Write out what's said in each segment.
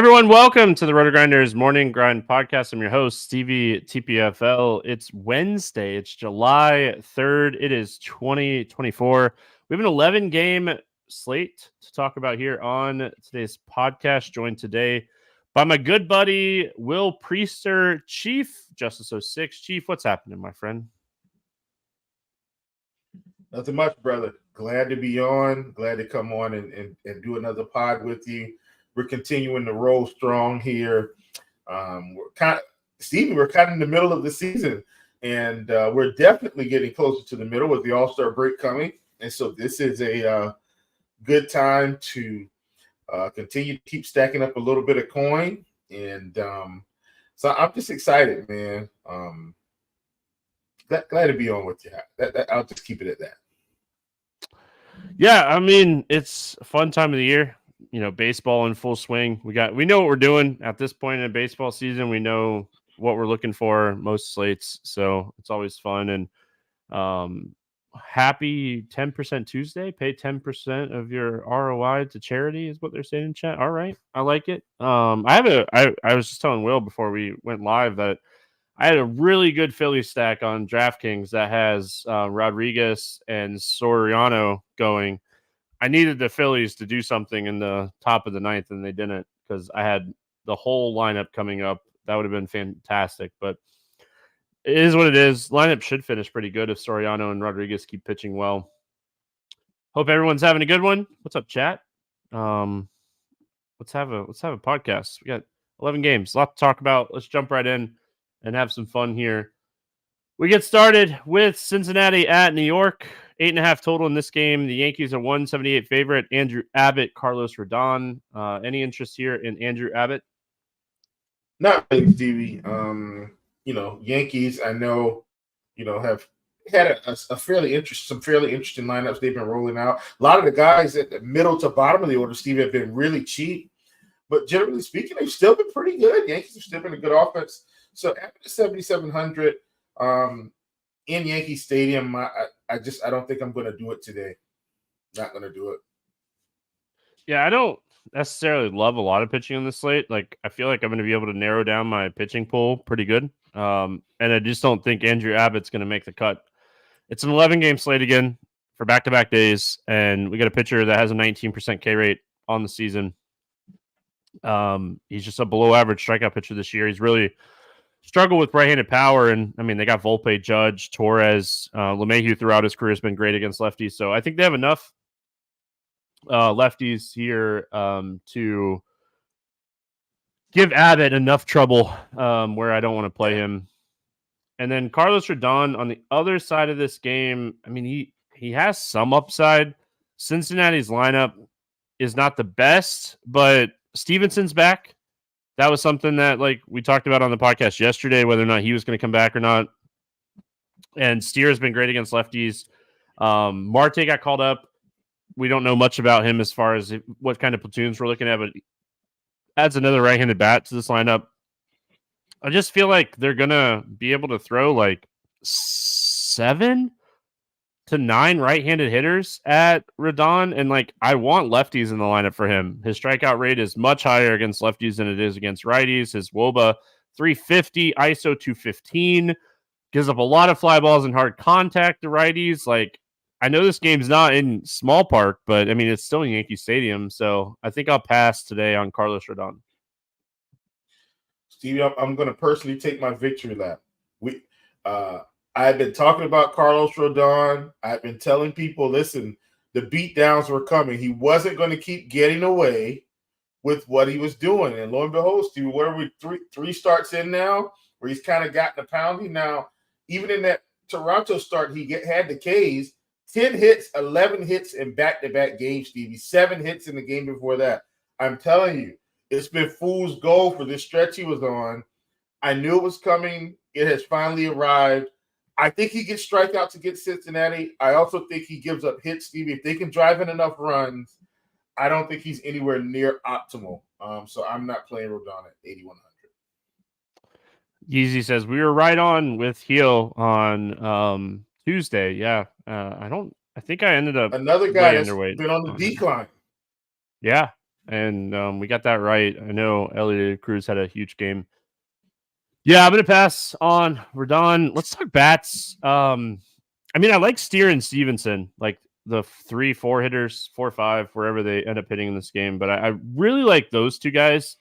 Everyone, welcome to the RotoGrinders Morning Grind podcast. I'm your host, Stevietpfl. It's Wednesday. It's July 3rd. It is 2024. We have an 11-game slate to talk about here on today's podcast, joined today by my good buddy, Will Priester, ChiefJustice06. Chief, what's happening, my friend? Nothing much, brother. Glad to be on. Glad to come on and do another pod with you. We're continuing to roll strong here. We're kind of in the middle of the season, and we're definitely getting closer to the middle with the All-Star break coming. And so this is a good time to continue to keep stacking up a little bit of coin. And so I'm just excited, man. Glad to be on with you. I'll just keep it at that. Yeah, I mean, it's a fun time of the year. You know, baseball in full swing. We know what we're doing at this point in baseball season. We know what we're looking for most slates, so it's always fun. And happy 10% Tuesday. Pay 10% of your ROI to charity is what they're saying in chat. All right, I like it. I was just telling Will before we went live that I had a really good Phillies stack on DraftKings that has Rodriguez and Soriano going. I needed the Phillies to do something in the top of the ninth, and they didn't because I had the whole lineup coming up. That would have been fantastic, but it is what it is. Lineup should finish pretty good if Soriano and Rodriguez keep pitching well. Hope everyone's having a good one. What's up, chat? Let's have a podcast. We got 11 games, a lot to talk about. Let's jump right in and have some fun here. We get started with Cincinnati at New York. 8.5 total in this game. The Yankees are 178 favorite. Andrew Abbott, Carlos Rodon. Any interest here in Andrew Abbott? Not really, Stevie. Yankees, I know, have had some fairly interesting lineups they've been rolling out. A lot of the guys at the middle to bottom of the order, Stevie, have been really cheap. But generally speaking, they've still been pretty good. Yankees have still been a good offense. So after 7,700 in Yankee Stadium, I don't think I'm going to do it today. Not going to do it. Yeah, I don't necessarily love a lot of pitching on the slate. Like, I feel like I'm going to be able to narrow down my pitching pool pretty good. And I just don't think Andrew Abbott's going to make the cut. It's an 11-game slate again for back-to-back days, and we got a pitcher that has a 19% K rate on the season. He's just a below-average strikeout pitcher this year. He's really struggled with right-handed power, and I mean, they got Volpe, Judge, Torres, LeMahieu throughout his career has been great against lefties. So I think they have enough lefties here to give Abbott enough trouble where I don't want to play him. And then Carlos Rodon on the other side of this game, I mean, he has some upside. Cincinnati's lineup is not the best, but Stevenson's back. That was something that, like, we talked about on the podcast yesterday, whether or not he was going to come back or not. And Steer has been great against lefties. Marte got called up. We don't know much about him as far as what kind of platoons we're looking at, but adds another right-handed bat to this lineup. I just feel like they're going to be able to throw like 7 to 9 right-handed hitters at Rodon, and like, I want lefties in the lineup for him. His strikeout rate is much higher against lefties than it is against righties. His WOBA 350, ISO 215, gives up a lot of fly balls and hard contact to righties. Like, I know this game's not in Small Park, but I mean, it's still in Yankee Stadium, so I think I'll pass today on Carlos Rodon. Stevie, I'm going to personally take my victory lap. I've been talking about Carlos Rodon. I've been telling people, listen, the beatdowns were coming. He wasn't going to keep getting away with what he was doing. And lo and behold, Stevie, what are we, three starts in now where he's kind of gotten a pounding? Now, even in that Toronto start, he had the Ks, 10 hits, 11 hits in back-to-back games, Stevie, 7 hits in the game before that. I'm telling you, it's been fool's gold for this stretch he was on. I knew it was coming. It has finally arrived. I think he gets strikeouts against Cincinnati. I also think he gives up hits, Stevie. If they can drive in enough runs, I don't think he's anywhere near optimal. So I'm not playing Rodon at 8,100. Yeezy says we were right on with Heel on Tuesday. Yeah, I think I ended up another guy that's been on the decline. Yeah, And we got that right. I know Elliot Cruz had a huge game. Yeah, I'm going to pass on Rodon. Let's talk bats. I mean, I like Steer and Stevenson, like the 3-4 hitters, 4-5, wherever they end up hitting in this game. But I really like those two guys.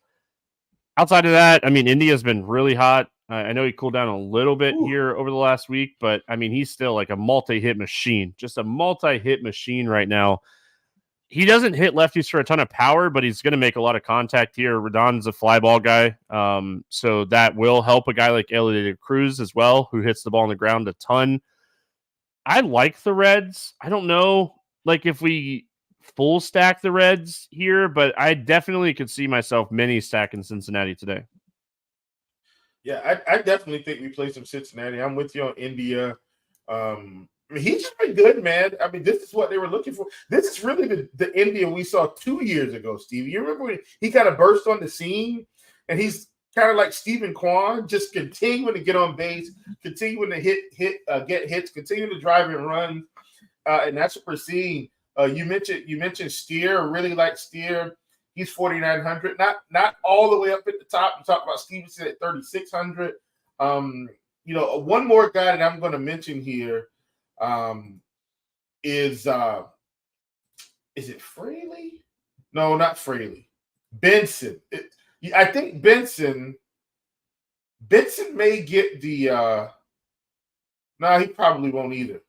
Outside of that, I mean, India's been really hot. I know he cooled down a little bit here over the last week, but I mean, he's still like a multi-hit machine, just a multi-hit machine right now. He doesn't hit lefties for a ton of power, but he's going to make a lot of contact here. Rodon's a fly ball guy, so that will help a guy like Elliot Cruz as well, who hits the ball on the ground a ton. I like the Reds. I don't know, like if we full stack the Reds here, but I definitely could see myself mini stacking Cincinnati today. Yeah, I definitely think we play some Cincinnati. I'm with you on India. I mean, he's very good, man. I mean, this is what they were looking for. This is really the India we saw 2 years ago, Steve. You remember when he kind of burst on the scene, and he's kind of like Stephen Kwan, just continuing to get on base, continuing to get hits, continuing to drive and run, and that's what we're seeing. You mentioned Steer. Really like Steer. He's 4,900. Not all the way up at the top. You talk about Stevenson at 3,600. One more guy that I'm going to mention here is it Fraley? No, not Fraley. Benson. I think Benson may get the no, he probably won't either.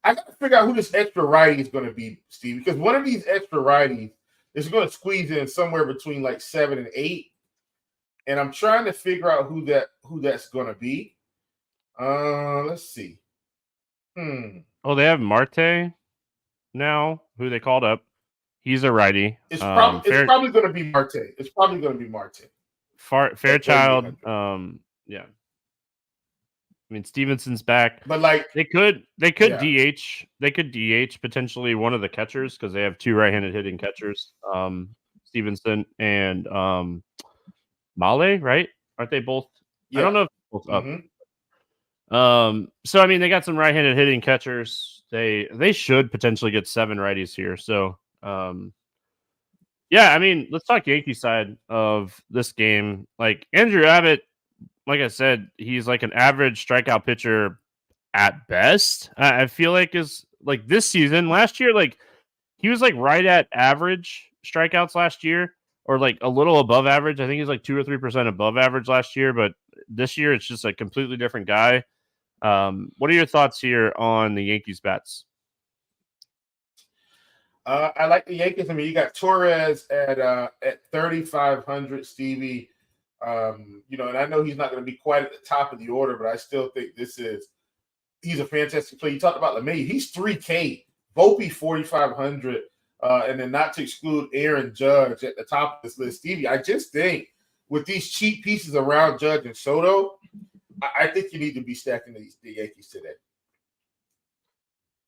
I got to figure out who this extra righty is going to be, Steve, because one of these extra righties is going to squeeze in somewhere between like 7 and 8, and I'm trying to figure out who that's going to be. Let's see. Oh, they have Marte now, who they called up. He's a righty. It's probably going to be Marte. It's probably going to be Marte. Fairchild. Yeah. I mean, Stevenson's back, but like they could DH. They could DH potentially one of the catchers because they have two right-handed hitting catchers, Stevenson and Male, right? Aren't they both? Yeah. I don't know if they're both up. So I mean, they got some right-handed hitting catchers. They should potentially get 7 righties here. So yeah, I mean, let's talk Yankee side of this game. Like Andrew Abbott. Like I said, he's like an average strikeout pitcher at best. I feel like is like this season. Last year, like he was like right at average strikeouts last year, or like a little above average. I think he's like 2 or 3% above average last year, but this year it's just a completely different guy. What are your thoughts here on the Yankees bats? I like the Yankees. I mean, you got Torres at 3,500, Stevie. And I know he's not going to be quite at the top of the order, but I still think he's a fantastic player. You talked about LeMay. He's 3K. Volpe 4,500. And then not to exclude Aaron Judge at the top of this list. Stevie, I just think with these cheap pieces around Judge and Soto, I think you need to be stacking the Yankees today.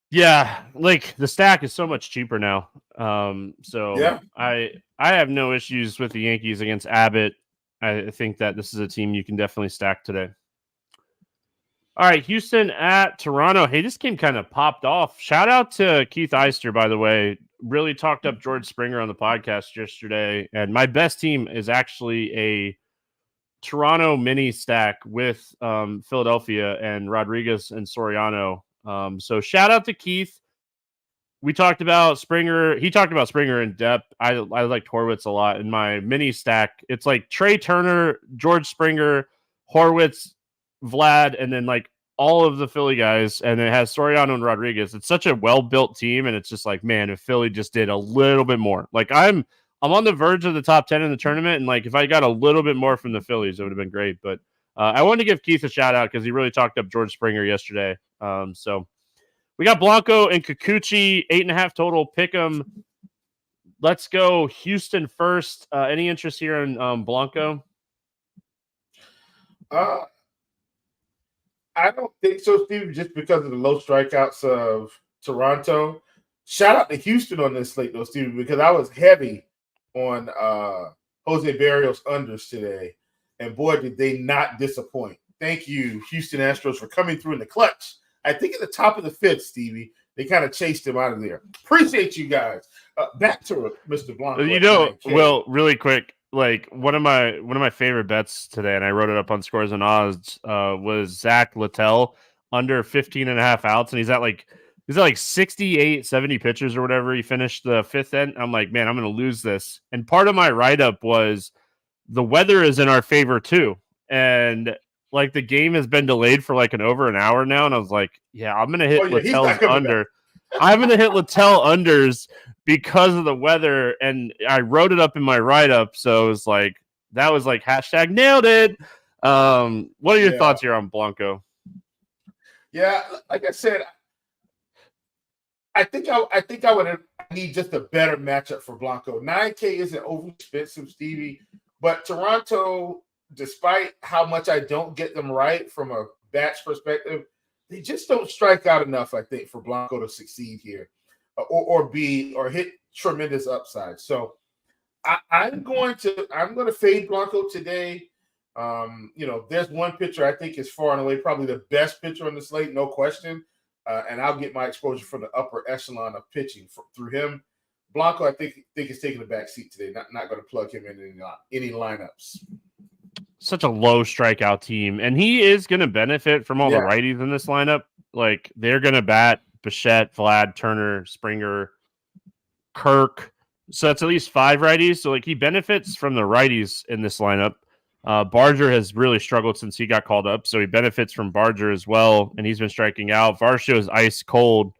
Yeah, like the stack is so much cheaper now. So yeah. I have no issues with the Yankees against Abbott. I think that this is a team you can definitely stack today. All right, Houston at Toronto. Hey, this game kind of popped off. Shout out to Keith Eister, by the way. Really talked up George Springer on the podcast yesterday. And my best team is actually a Toronto mini stack with Philadelphia and Rodriguez and Soriano. So shout out to Keith. We talked about Springer. He talked about Springer in depth. I liked Horwitz a lot in my mini stack. It's like Trey Turner, George Springer, Horwitz, Vlad, and then like all of the Philly guys. And it has Soriano and Rodriguez. It's such a well-built team. And it's just like, man, if Philly just did a little bit more. Like I'm on the verge of the top 10 in the tournament. And like if I got a little bit more from the Phillies, it would have been great. But I wanted to give Keith a shout out because he really talked up George Springer yesterday. So we got Blanco and Kikuchi, 8.5 total. Pick 'em. Let's go Houston first. Any interest here in Blanco? I don't think so, Steve, just because of the low strikeouts of Toronto. Shout out to Houston on this slate, though, Steve, because I was heavy on Jose Barrios unders today. And boy, did they not disappoint. Thank you, Houston Astros, for coming through in the clutch. I think at the top of the 5th, Stevie, They kind of chased him out of there. Appreciate you guys. Back to it, Mr. Blanco. Well, really quick, like one of my favorite bets today, and I wrote it up on Scores and Odds, was Zach Littell under 15.5 outs, and he's at like 68, 70 pitchers or whatever. He finished the fifth end. I'm like, man, I'm going to lose this. And part of my write-up was the weather is in our favor too. And like the game has been delayed for like over an hour now. And I was like, yeah, I'm going to hit Littell's under. I'm going to hit Littell unders because of the weather. And I wrote it up in my write-up. So it was like, that was like hashtag nailed it. What are your thoughts here on Blanco? Yeah, like I said, I think I would need just a better matchup for Blanco. 9K isn't overly expensive, Stevie, but Toronto, despite how much I don't get them right from a bats perspective, they just don't strike out enough, I think, for Blanco to succeed here or hit tremendous upside. So I'm going to fade Blanco today. There's one pitcher I think is far and away probably the best pitcher on the slate, no question. And I'll get my exposure from the upper echelon of pitching through him. Blanco, I think is taking the back seat today. Not going to plug him in any lineups. Such a low strikeout team, and he is going to benefit from all the righties in this lineup. Like they're going to bat Bichette, Vlad, Turner, Springer, Kirk. So that's at least 5 righties. So like he benefits from the righties in this lineup. Barger has really struggled since he got called up, so he benefits from Barger as well, and he's been striking out. Varsho is ice cold.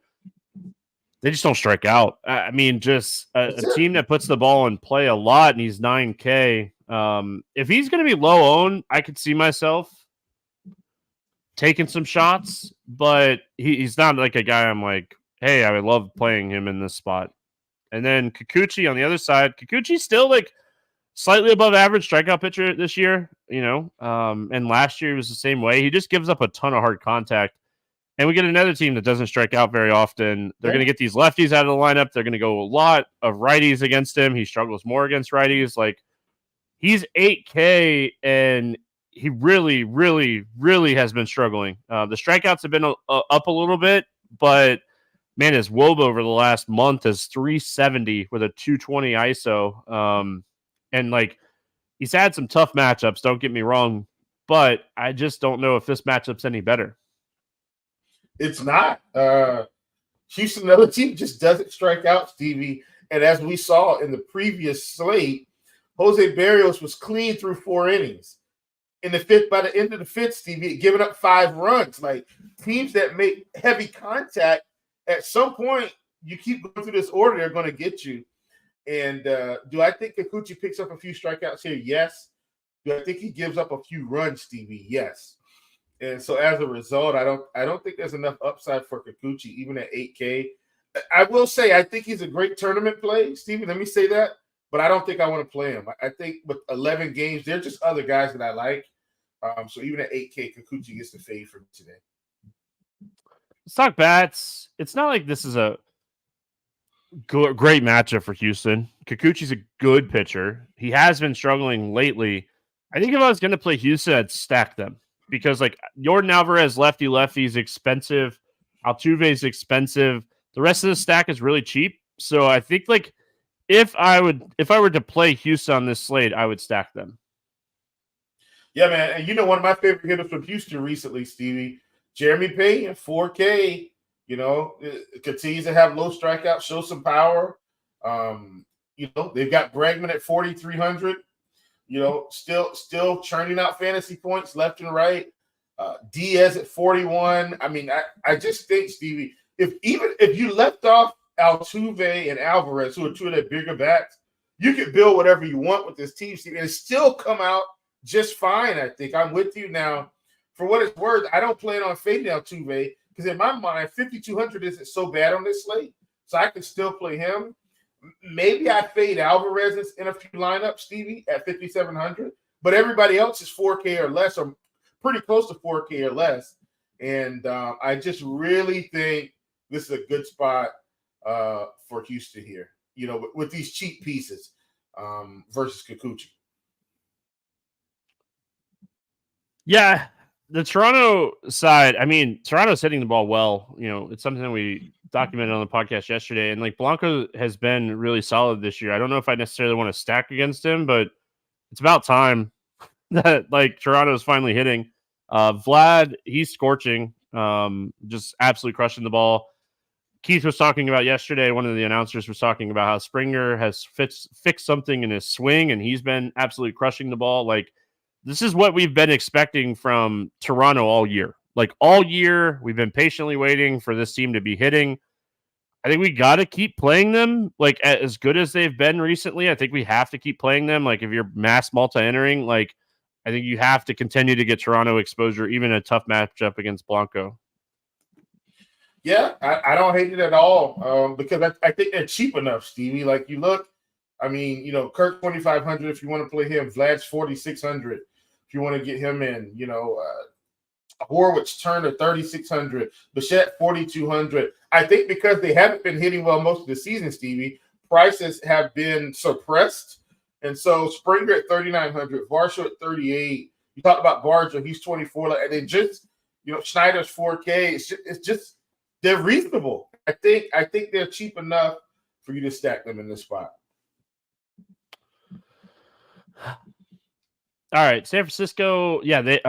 They just don't strike out. I mean, just a team that puts the ball in play a lot, and he's 9K. If he's going to be low owned, I could see myself taking some shots, but he's not like a guy I'm like, hey, I would love playing him in this spot. And then Kikuchi on the other side. Kikuchi's still like slightly above average strikeout pitcher this year, and last year he was the same way. He just gives up a ton of hard contact. And we get another team that doesn't strike out very often. They're going to get these lefties out of the lineup. They're going to go a lot of righties against him. He struggles more against righties. Like he's 8K, and he really, really, really has been struggling. The strikeouts have been up a little bit, but man, his WOBA over the last month is 370 with a 220 ISO. And like he's had some tough matchups, don't get me wrong, but I just don't know if this matchup's any better. It's not. Houston, another team, just doesn't strike out, Stevie. And as we saw in the previous slate, Jose Barrios was clean through 4 innings. In the fifth, by the end of the fifth, Stevie had given up 5 runs. Like teams that make heavy contact, at some point, you keep going through this order, they're going to get you. And do I think Kikuchi picks up a few strikeouts here? Yes. Do I think he gives up a few runs, Stevie? Yes. And so as a result, I don't think there's enough upside for Kikuchi, even at 8K. I will say I think he's a great tournament play, Stevie. Let me say that. But I don't think I want to play him. I think with 11 games, there are just other guys that I like. So even at 8K, Kikuchi gets the fade for me today. Let's talk bats. It's not like this is a great matchup for Houston. Kikuchi's a good pitcher. He has been struggling lately. I think if I was going to play Houston, I'd stack them because like Yordan Alvarez, lefty is expensive. Altuve's expensive. The rest of the stack is really cheap. So I think like if I were to play Houston on this slate, I would stack them. Yeah, man. And one of my favorite hitters from Houston recently, Stevie, Jeremy Payne, 4K. Continues to have low strikeouts, show some power. They've got Bregman at 4,300. Still churning out fantasy points left and right. Diaz at 41. I mean, I just think, Stevie, if you left off Altuve and Alvarez, who are 2 of their bigger bats, you could build whatever you want with this team, Stevie, and still come out just fine. I think I'm with you now. For what it's worth, I don't plan on fading Altuve. Because in my mind, 5,200 isn't so bad on this slate, so I can still play him. Maybe I fade Alvarez in a few lineups, Stevie, at 5,700, but everybody else is 4K or less, or pretty close to 4K or less. And I just really think this is a good spot for Houston here, with these cheap pieces versus Kikuchi. Yeah. The Toronto side, I mean, Toronto's hitting the ball well. It's something we documented on the podcast yesterday, and like Blanco has been really solid this year. I don't know if I necessarily want to stack against him, but it's about time that like Toronto is finally hitting. Vlad, he's scorching, just absolutely crushing the ball. Keith was talking about yesterday, one of the announcers was talking about how Springer has fixed something in his swing, and he's been absolutely crushing the ball. Like, this is what we've been expecting from Toronto all year. Like, all year, we've been patiently waiting for this team to be hitting. I think we got to keep playing them, like, as good as they've been recently. I think we have to keep playing them. Like, if you're mass multi-entering, like, I think you have to continue to get Toronto exposure, even a tough matchup against Blanco. Yeah, I don't hate it at all because I think they're cheap enough, Stevie. Like, you look, I mean, you know, Kirk 2,500 if you want to play him, Vlad's 4,600 if you want to get him in, you know, Horwitz Turner 3,600, Bichette 4,200. I think because they haven't been hitting well most of the season, Stevie, prices have been suppressed. And so Springer at 3,900, Varsho at 38. You talked about Barger, he's 24. And then just, you know, Schneider's 4K. It's just they're reasonable. I think they're cheap enough for you to stack them in this spot. All right, San Francisco. Yeah, they.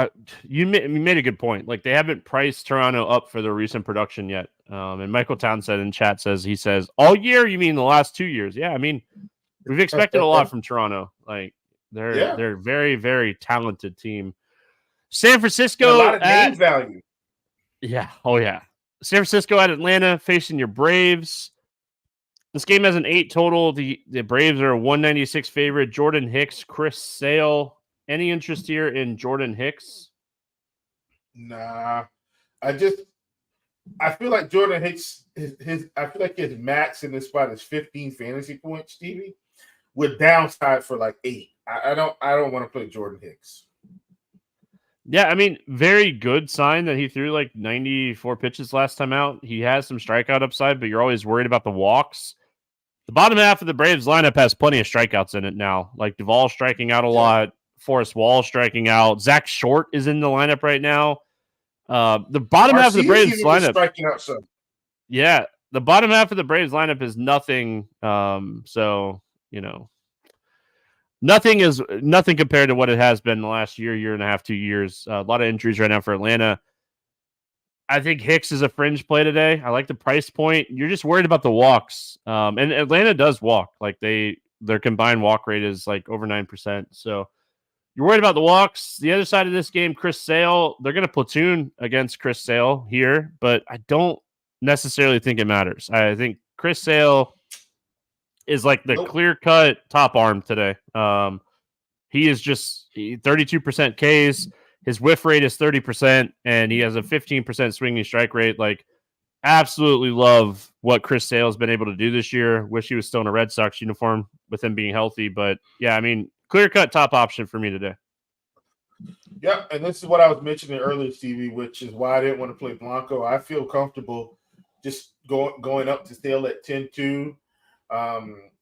You made a good point. Like, they haven't priced Toronto up for their recent production yet. And Michael Townsend in chat says all year. You mean the last 2 years? Yeah, I mean, we've expected a lot from Toronto. Like, they're very, very talented team. San Francisco, a lot of name value. Yeah. Oh yeah. San Francisco at Atlanta facing your Braves. This game has an 8 total. The Braves are a 196 favorite. Jordan Hicks, Chris Sale. Any interest here in Jordan Hicks? Nah. I feel like Jordan Hicks, I feel like his max in this spot is 15 fantasy points, Stevie, with downside for like 8. I don't want to play Jordan Hicks. Yeah, I mean, very good sign that he threw like 94 pitches last time out. He has some strikeout upside, but you're always worried about the walks. The bottom half of the Braves lineup has plenty of strikeouts in it now. Like Duvall striking out a lot, Forrest Wall striking out. Zach Short is in the lineup right now. The bottom half of the Braves lineup striking out some. Yeah, the bottom half of the Braves lineup is nothing. So, you know, nothing compared to what it has been the last year and a half, 2 years. A lot of injuries right now for Atlanta. I think Hicks is a fringe play today. I like the price point. You're just worried about the walks. And Atlanta does walk. Like their combined walk rate is like over 9%. So you're worried about the walks. The other side of this game, Chris Sale, they're going to platoon against Chris Sale here, but I don't necessarily think it matters. I think Chris Sale is like the clear-cut top arm today. He is just 32% Ks. His whiff rate is 30%, and he has a 15% swinging strike rate. Like, absolutely love what Chris Sale has been able to do this year. Wish he was still in a Red Sox uniform with him being healthy. But, yeah, I mean, clear-cut top option for me today. Yeah, and this is what I was mentioning earlier, Stevie, which is why I didn't want to play Blanco. I feel comfortable just going up to Sale at 10-2.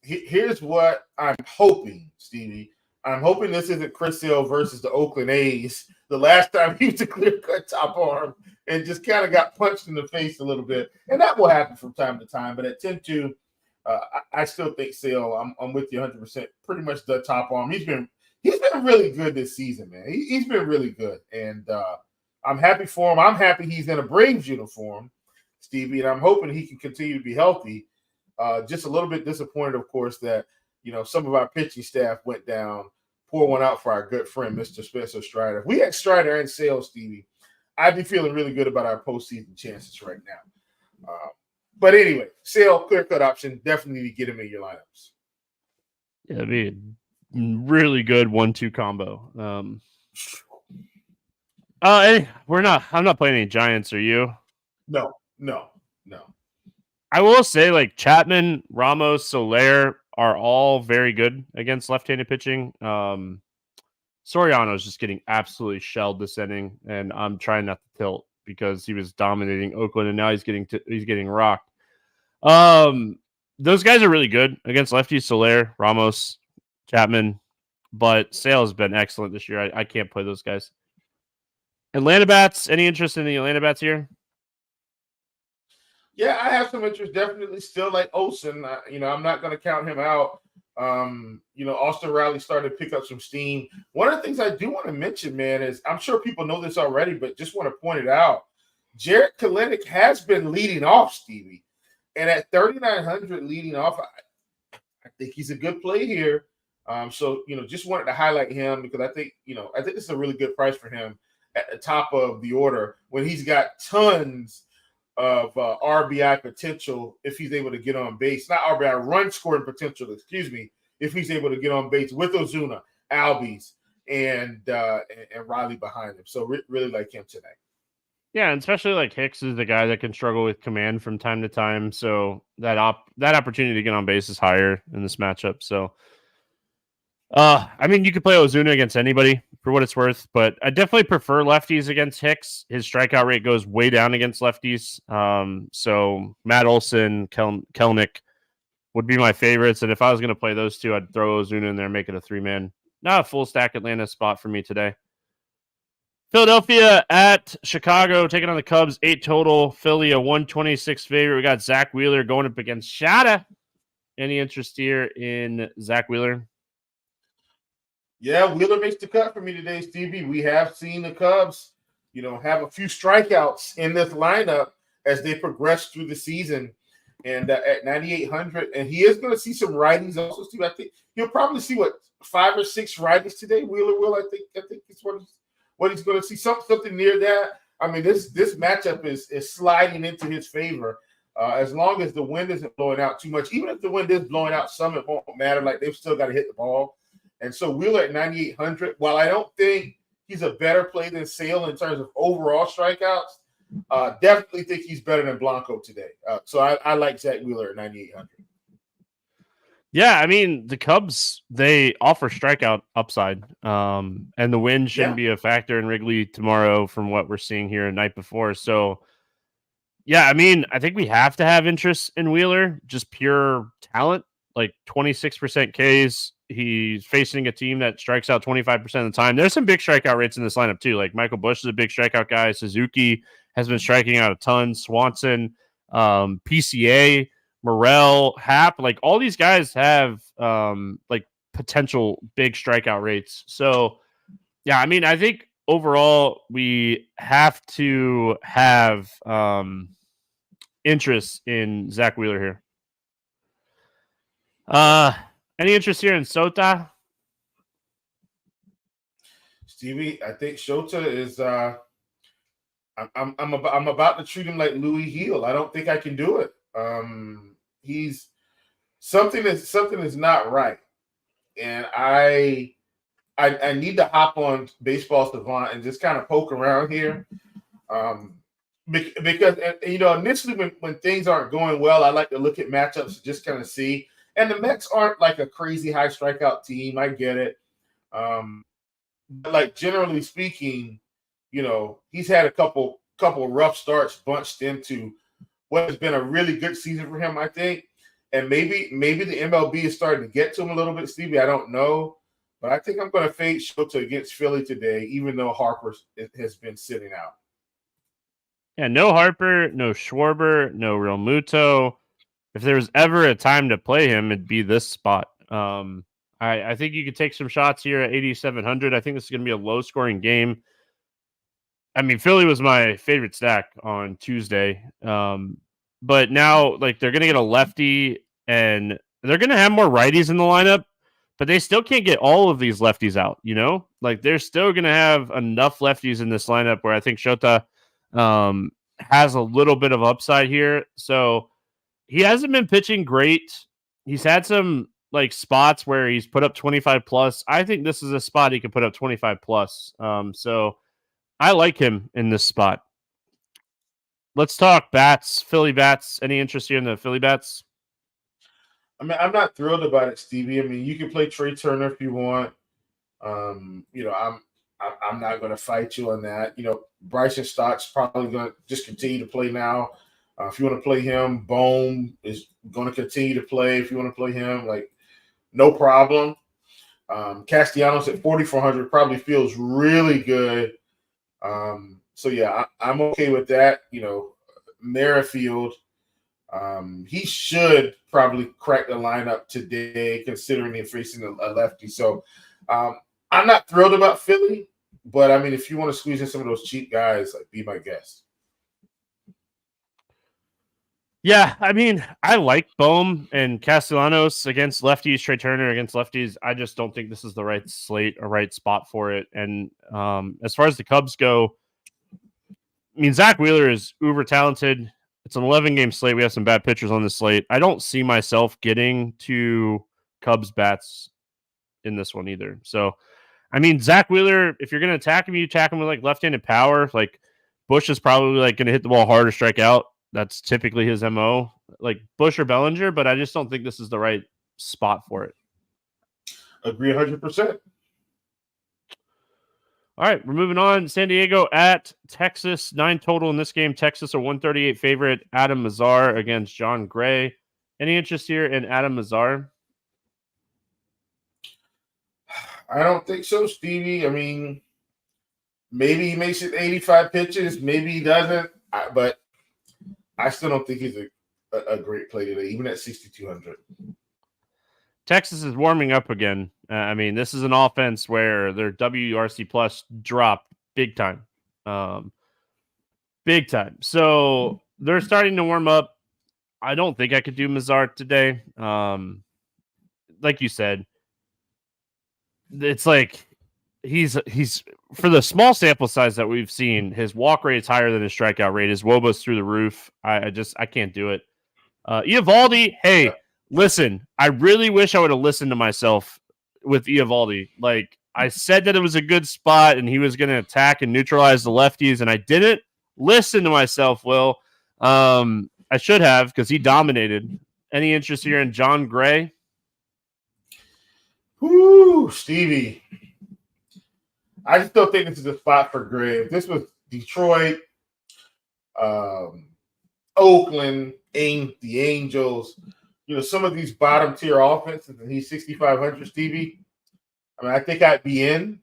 Here's what I'm hoping, Stevie. I'm hoping this isn't Chris Sale versus the Oakland A's. The last time he was a clear-cut top arm and just kind of got punched in the face a little bit. And that will happen from time to time. But at 10-2, I still think Sale, I'm with you 100%, pretty much the top arm. He's been really good this season, man. He's been really good. And I'm happy for him. I'm happy he's in a Braves uniform, Stevie, and I'm hoping he can continue to be healthy. Just a little bit disappointed, of course, that, you know, some of our pitching staff went down. Pour one out for our good friend, Mr. Spencer Strider. If we had Strider and Sale, Stevie, I'd be feeling really good about our postseason chances right now. But anyway, Sale, clear-cut option. Definitely need to get him in your lineups. Yeah, it'd be a really good 1-2 combo. I'm not playing any Giants, are you? No. I will say, like, Chapman, Ramos, Soler are all very good against left-handed pitching. Soriano is just getting absolutely shelled this inning, and I'm trying not to tilt because he was dominating Oakland, and now he's getting rocked. Those guys are really good against lefties, Soler, Ramos, Chapman, but Sale has been excellent this year. I can't play those guys. Atlanta bats, any interest in the Atlanta bats here? Yeah, I have some interest. Definitely still like Olsen. I'm not going to count him out. Austin Riley started to pick up some steam. One of the things I do want to mention, man, is I'm sure people know this already, but just want to point it out. Jarred Kelenic has been leading off, Stevie. And at 3,900 leading off, I think he's a good play here. Just wanted to highlight him because I think this is a really good price for him at the top of the order when he's got tons of RBI potential if he's able to get on base. Not RBI, run scoring potential, excuse me, if he's able to get on base with Ozuna, Albies, and Riley behind him. So really like him today. Yeah, and especially like Hicks is the guy that can struggle with command from time to time. So that opportunity to get on base is higher in this matchup. So you could play Ozuna against anybody for what it's worth, but I definitely prefer lefties against Hicks. His strikeout rate goes way down against lefties. So Matt Olson, Kelenic would be my favorites. And if I was going to play those two, I'd throw Ozuna in there, make it a 3-man. Not a full stack Atlanta spot for me today. Philadelphia at Chicago, taking on the Cubs, 8 total. Philly, a 126 favorite. We got Zach Wheeler going up against Shada. Any interest here in Zach Wheeler? Yeah, Wheeler makes the cut for me today, Stevie. We have seen the Cubs, have a few strikeouts in this lineup as they progress through the season. And at 9,800, and he is going to see some righties also, Steve. I think he'll probably see 5 or 6 righties today. Wheeler will. I think it's what he's going to see, something near that. I mean, this matchup is sliding into his favor as long as the wind isn't blowing out too much. Even if the wind is blowing out some, it won't matter. Like, they've still got to hit the ball. And so Wheeler at 9,800, while I don't think he's a better play than Sale in terms of overall strikeouts, definitely think he's better than Blanco today. So I like Zach Wheeler at 9,800. Yeah, I mean, the Cubs, they offer strikeout upside, and the wind shouldn't be a factor in Wrigley tomorrow from what we're seeing here the night before. So, yeah, I mean, I think we have to have interest in Wheeler, just pure talent, like 26% Ks. He's facing a team that strikes out 25% of the time. There's some big strikeout rates in this lineup, too. Like, Michael Busch is a big strikeout guy. Suzuki has been striking out a ton. Swanson, PCA, Morel, Happ, like all these guys have like potential big strikeout rates. So, yeah, I mean, I think overall we have to have interest in Zach Wheeler here. Any interest here in Sota? Stevie, I think Shota is I'm about to treat him like Louis Heel. I don't think I can do it. He's something is not right, and I need to hop on Baseball Savant and just kind of poke around here, because initially when things aren't going well, I like to look at matchups to just kind of see. And the Mets aren't like a crazy high strikeout team. I get it, but like generally speaking, he's had a couple rough starts bunched into what has been a really good season for him, I think. And maybe the MLB is starting to get to him a little bit, Stevie. I don't know. But I think I'm going to fade Shota against Philly today, even though Harper has been sitting out. Yeah, no Harper, no Schwarber, no Real Muto. If there was ever a time to play him, it'd be this spot. I think you could take some shots here at 8,700. I think this is going to be a low-scoring game. I mean, Philly was my favorite stack on Tuesday. But now, like, they're going to get a lefty, and they're going to have more righties in the lineup, but they still can't get all of these lefties out, Like, they're still going to have enough lefties in this lineup where I think Shota has a little bit of upside here. So he hasn't been pitching great. He's had some, like, spots where he's put up 25+. I think this is a spot he could put up 25+. So I like him in this spot. Let's talk bats, Philly bats. Any interest here in the Philly bats? I mean, I'm not thrilled about it, Stevie. I mean, you can play Trey Turner if you want. I'm not going to fight you on that. Bryson Stott's probably going to just continue to play now. If you want to play him, Bohm is going to continue to play. If you want to play him, like, no problem. Castellanos at 4,400 probably feels really good. So, yeah, I'm okay with that. Merrifield, He should probably crack the lineup today, considering they're facing a lefty. So I'm not thrilled about Philly, but I mean, if you want to squeeze in some of those cheap guys, like, be my guest. Yeah, I mean, I like Bohm and Castellanos against lefties, Trey Turner against lefties. I just don't think this is the right slate or right spot for it. And as far as the Cubs go, I mean, Zach Wheeler is uber talented. It's an 11-game slate. We have some bad pitchers on this slate. I don't see myself getting to Cubs bats in this one either. So, I mean, Zach Wheeler, if you're going to attack him, you attack him with like left-handed power. Like Bush is probably like going to hit the ball hard or strike out. That's typically his MO, like Bush or Bellinger, but I just don't think this is the right spot for it. Agree 100%. All right, we're moving on. San Diego at Texas, 9 total in this game. Texas a 138 favorite. Adam Mazar against John Gray. Any interest here in Adam Mazar? I don't think so, Stevie. I mean, maybe he makes it 85 pitches. Maybe he doesn't. But I still don't think he's a great play today, even at 6,200. Texas is warming up again. I mean, this is an offense where their WRC plus dropped big time. Big time. So they're starting to warm up. I don't think I could do Mazar today. Like you said, it's like he's for the small sample size that we've seen, his walk rate is higher than his strikeout rate. His WOBA's through the roof. I can't do it. Eovaldi, hey, yeah. Listen, I really wish I would have listened to myself with Eovaldi. Like, I said that it was a good spot and he was going to attack and neutralize the lefties, and I didn't listen to myself, Will. I should have, because he dominated. Any interest here in John Gray? Whoo, Stevie. I just don't think this is a spot for Gray. If this was Detroit, Oakland, the Angels, some of these bottom tier offenses, and he's 6,500, Stevie. I mean, I think I'd be in.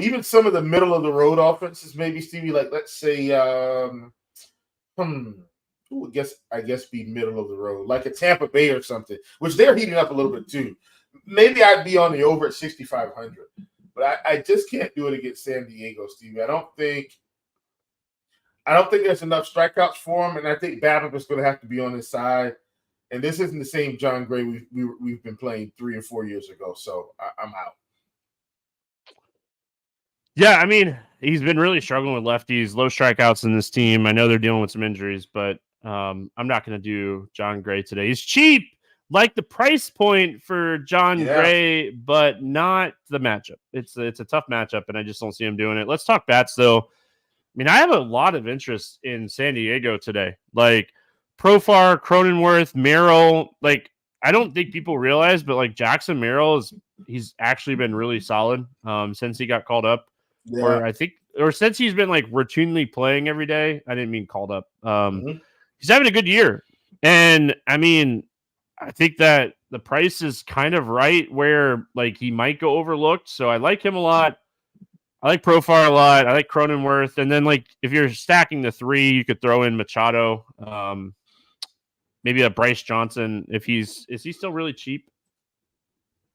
Even some of the middle of the road offenses, maybe, Stevie, like let's say, I guess be middle of the road, like a Tampa Bay or something, which they're heating up a little bit too. Maybe I'd be on the over at 6,500, but I just can't do it against San Diego, Stevie. I don't think there's enough strikeouts for him, and I think Babbitt is going to have to be on his side. And this isn't the same John Gray we've been playing 3 and 4 years ago, so I'm out. Yeah, I mean, he's been really struggling with lefties, low strikeouts in this team. I know they're dealing with some injuries, but I'm not going to do John Gray today. He's cheap, like the price point for John Gray, but not the matchup. It's a tough matchup, and I just don't see him doing it. Let's talk bats, though. I mean, I have a lot of interest in San Diego today. Like, Profar, Cronenworth, Merrill, like, I don't think people realize, but like Jackson Merrill he's actually been really solid since he got called up. Yeah. Or since he's been like routinely playing every day. I didn't mean called up. He's having a good year. And I mean, I think that the price is kind of right where like he might go overlooked. So I like him a lot. I like Profar a lot. I like Cronenworth. And then like if you're stacking the 3, you could throw in Machado. Maybe a Bryce Johnson is he still really cheap?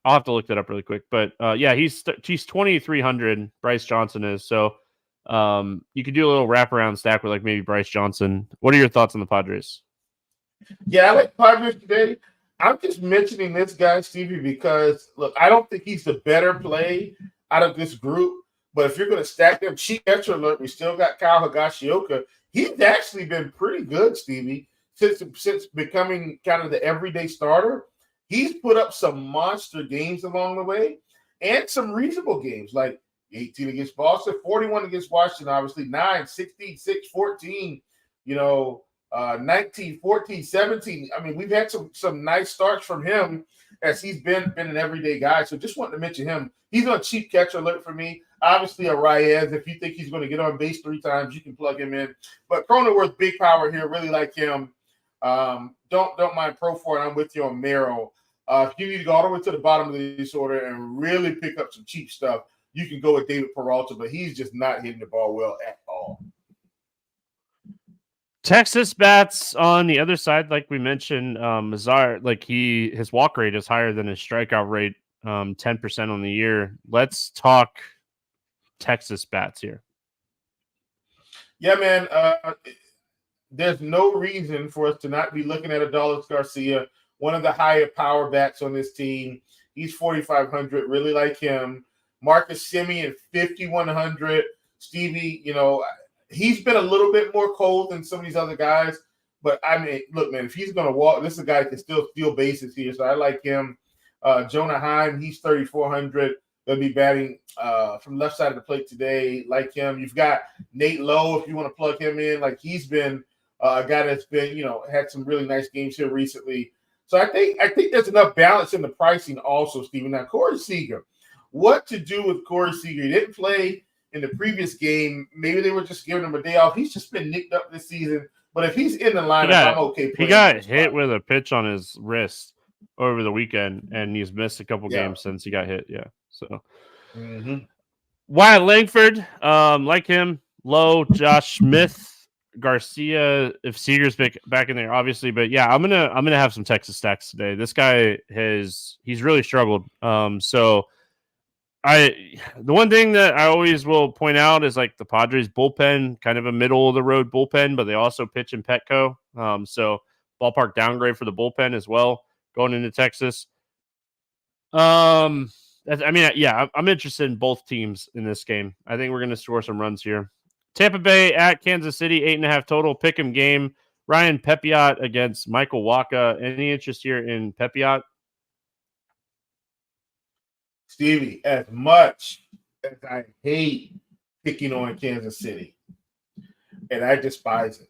I'll have to look that up really quick. But yeah, he's 2,300. Bryce Johnson is. So you could do a little wraparound stack with like maybe Bryce Johnson. What are your thoughts on the Padres? Yeah, I like Padres today. I'm just mentioning this guy, Stevie, because look, I don't think he's the better play out of this group. But if you're going to stack them, cheap catcher alert, we still got Kyle Higashioka. He's actually been pretty good, Stevie. Since becoming kind of the everyday starter, he's put up some monster games along the way and some reasonable games, like 18 against Boston, 41 against Washington, obviously, 9, 16, 6, 14, 19, 14, 17. I mean, we've had some nice starts from him as he's been an everyday guy. So just wanted to mention him. He's on cheap catcher alert for me. Obviously, a Reyes, if you think he's going to get on base 3 times, you can plug him in. But Cronenworth, big power here. Really like him. Don't mind Profar, and I'm with you on Merrill. If you need to go all the way to the bottom of this order and really pick up some cheap stuff, you can go with David Peralta, but he's just not hitting the ball well at all. Texas bats on the other side, like we mentioned, Mazar, like his walk rate is higher than his strikeout rate, 10% on the year. Let's talk Texas bats here. Yeah, man. There's no reason for us to not be looking at Adolis Garcia, one of the higher power bats on this team. He's 4,500. Really like him. Marcus Semien 5,100. Stevie, he's been a little bit more cold than some of these other guys. But, I mean, look, man, if he's going to walk, this is a guy that can still steal bases here. So I like him. Jonah Heim, he's 3,400. They'll be batting from left side of the plate today. Like him. You've got Nate Lowe, if you want to plug him in. Like, he's been a guy that's been, had some really nice games here recently. So I think there's enough balance in the pricing also, Steven. Now, Corey Seager. What to do with Corey Seager? He didn't play in the previous game. Maybe they were just giving him a day off. He's just been nicked up this season. But if he's in the lineup, I'm okay. He got hit with a pitch on his wrist over the weekend, and he's missed a couple games since he got hit. Yeah. So Wyatt Langford, like him, Lowe, Josh Smith, Garcia, if Seager's back in there, obviously. But yeah, I'm gonna have some Texas stacks today. This guy he's really struggled. So the one thing that I always will point out is like the Padres bullpen, kind of a middle of the road bullpen, but they also pitch in Petco. So ballpark downgrade for the bullpen as well going into Texas. I'm interested in both teams in this game. I think we're going to score some runs here. Tampa Bay at Kansas City, 8.5 total. Pick'em game. Ryan Pepiot against Michael Wacha. Any interest here in Pepiot? Stevie, as much as I hate picking on Kansas City, and I despise it,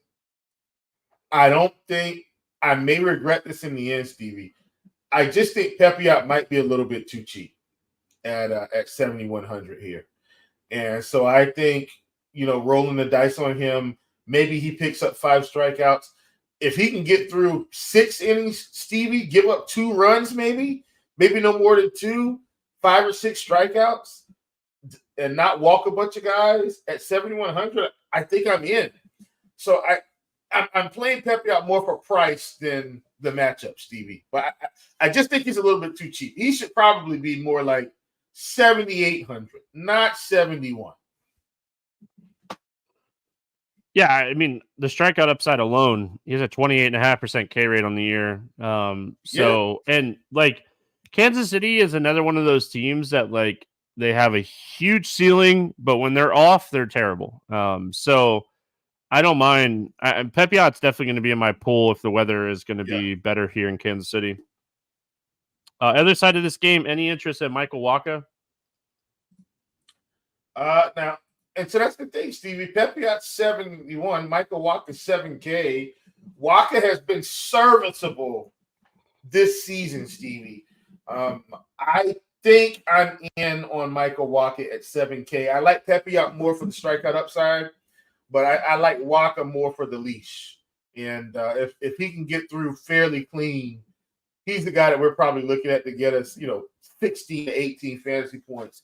I don't think I may regret this in the end, Stevie. I just think Pepiot might be a little bit too cheap at 7,100 here. And so I think, rolling the dice on him, maybe he picks up 5 strikeouts. If he can get through 6 innings, Stevie, give up 2 runs maybe no more than 2, 5 or 6 strikeouts, and not walk a bunch of guys at 7,100, I think I'm in. So I'm playing Pepiot more for price than the matchup, Stevie. But I just think he's a little bit too cheap. He should probably be more like 7,800, not 71. Yeah, I mean, the strikeout upside alone, he has a 28.5% K rate on the year. And like Kansas City is another one of those teams that like they have a huge ceiling, but when they're off, they're terrible. So I don't mind. Pepiot's definitely going to be in my pool if the weather is going to be better here in Kansas City. Other side of this game, any interest in Michael Wacha? Now, and so that's the thing, Stevie. Pepiot's 71, Michael Wacha 7K. Wacha has been serviceable this season, Stevie. I think I'm in on Michael Wacha at 7K. I like Pepiot more for the strikeout upside, but I like Wacha more for the leash. And if he can get through fairly clean, he's the guy that we're probably looking at to get us, 16 to 18 fantasy points.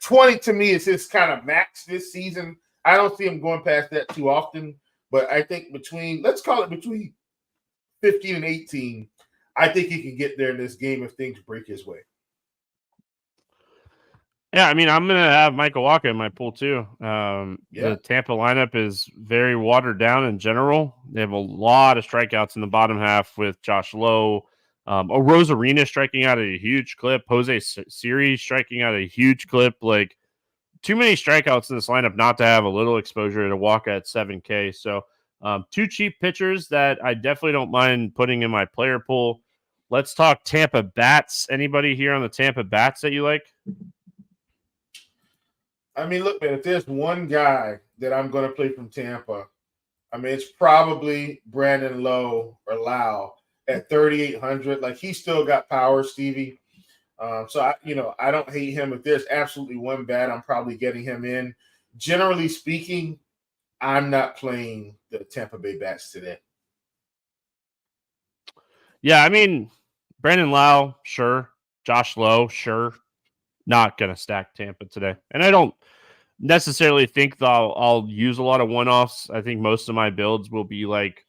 20 to me is his kind of max this season. I don't see him going past that too often, but I think between 15 and 18, I think he can get there in this game if things break his way. Yeah, I mean, I'm going to have Michael Wacha in my pool too. The Tampa lineup is very watered down in general. They have a lot of strikeouts in the bottom half with Josh Lowe. Rosarina striking out at a huge clip. Jose Siri striking out a huge clip. Like, too many strikeouts in this lineup not to have a little exposure to Wacha at 7K. So, 2 cheap pitchers that I definitely don't mind putting in my player pool. Let's talk Tampa bats. Anybody here on the Tampa bats that you like? I mean, look, man, if there's one guy that I'm going to play from Tampa, I mean, it's probably Brandon Lowe or Lau at 3,800. Like, he's still got power, Stevie. So I don't hate him. If there's absolutely one bat, I'm probably getting him in. Generally speaking, I'm not playing the Tampa Bay bats today. Yeah, I mean, Brandon Lau, sure. Josh Lowe, sure. Not gonna stack Tampa today. And I don't necessarily think that I'll use a lot of one-offs. I think most of my builds will be like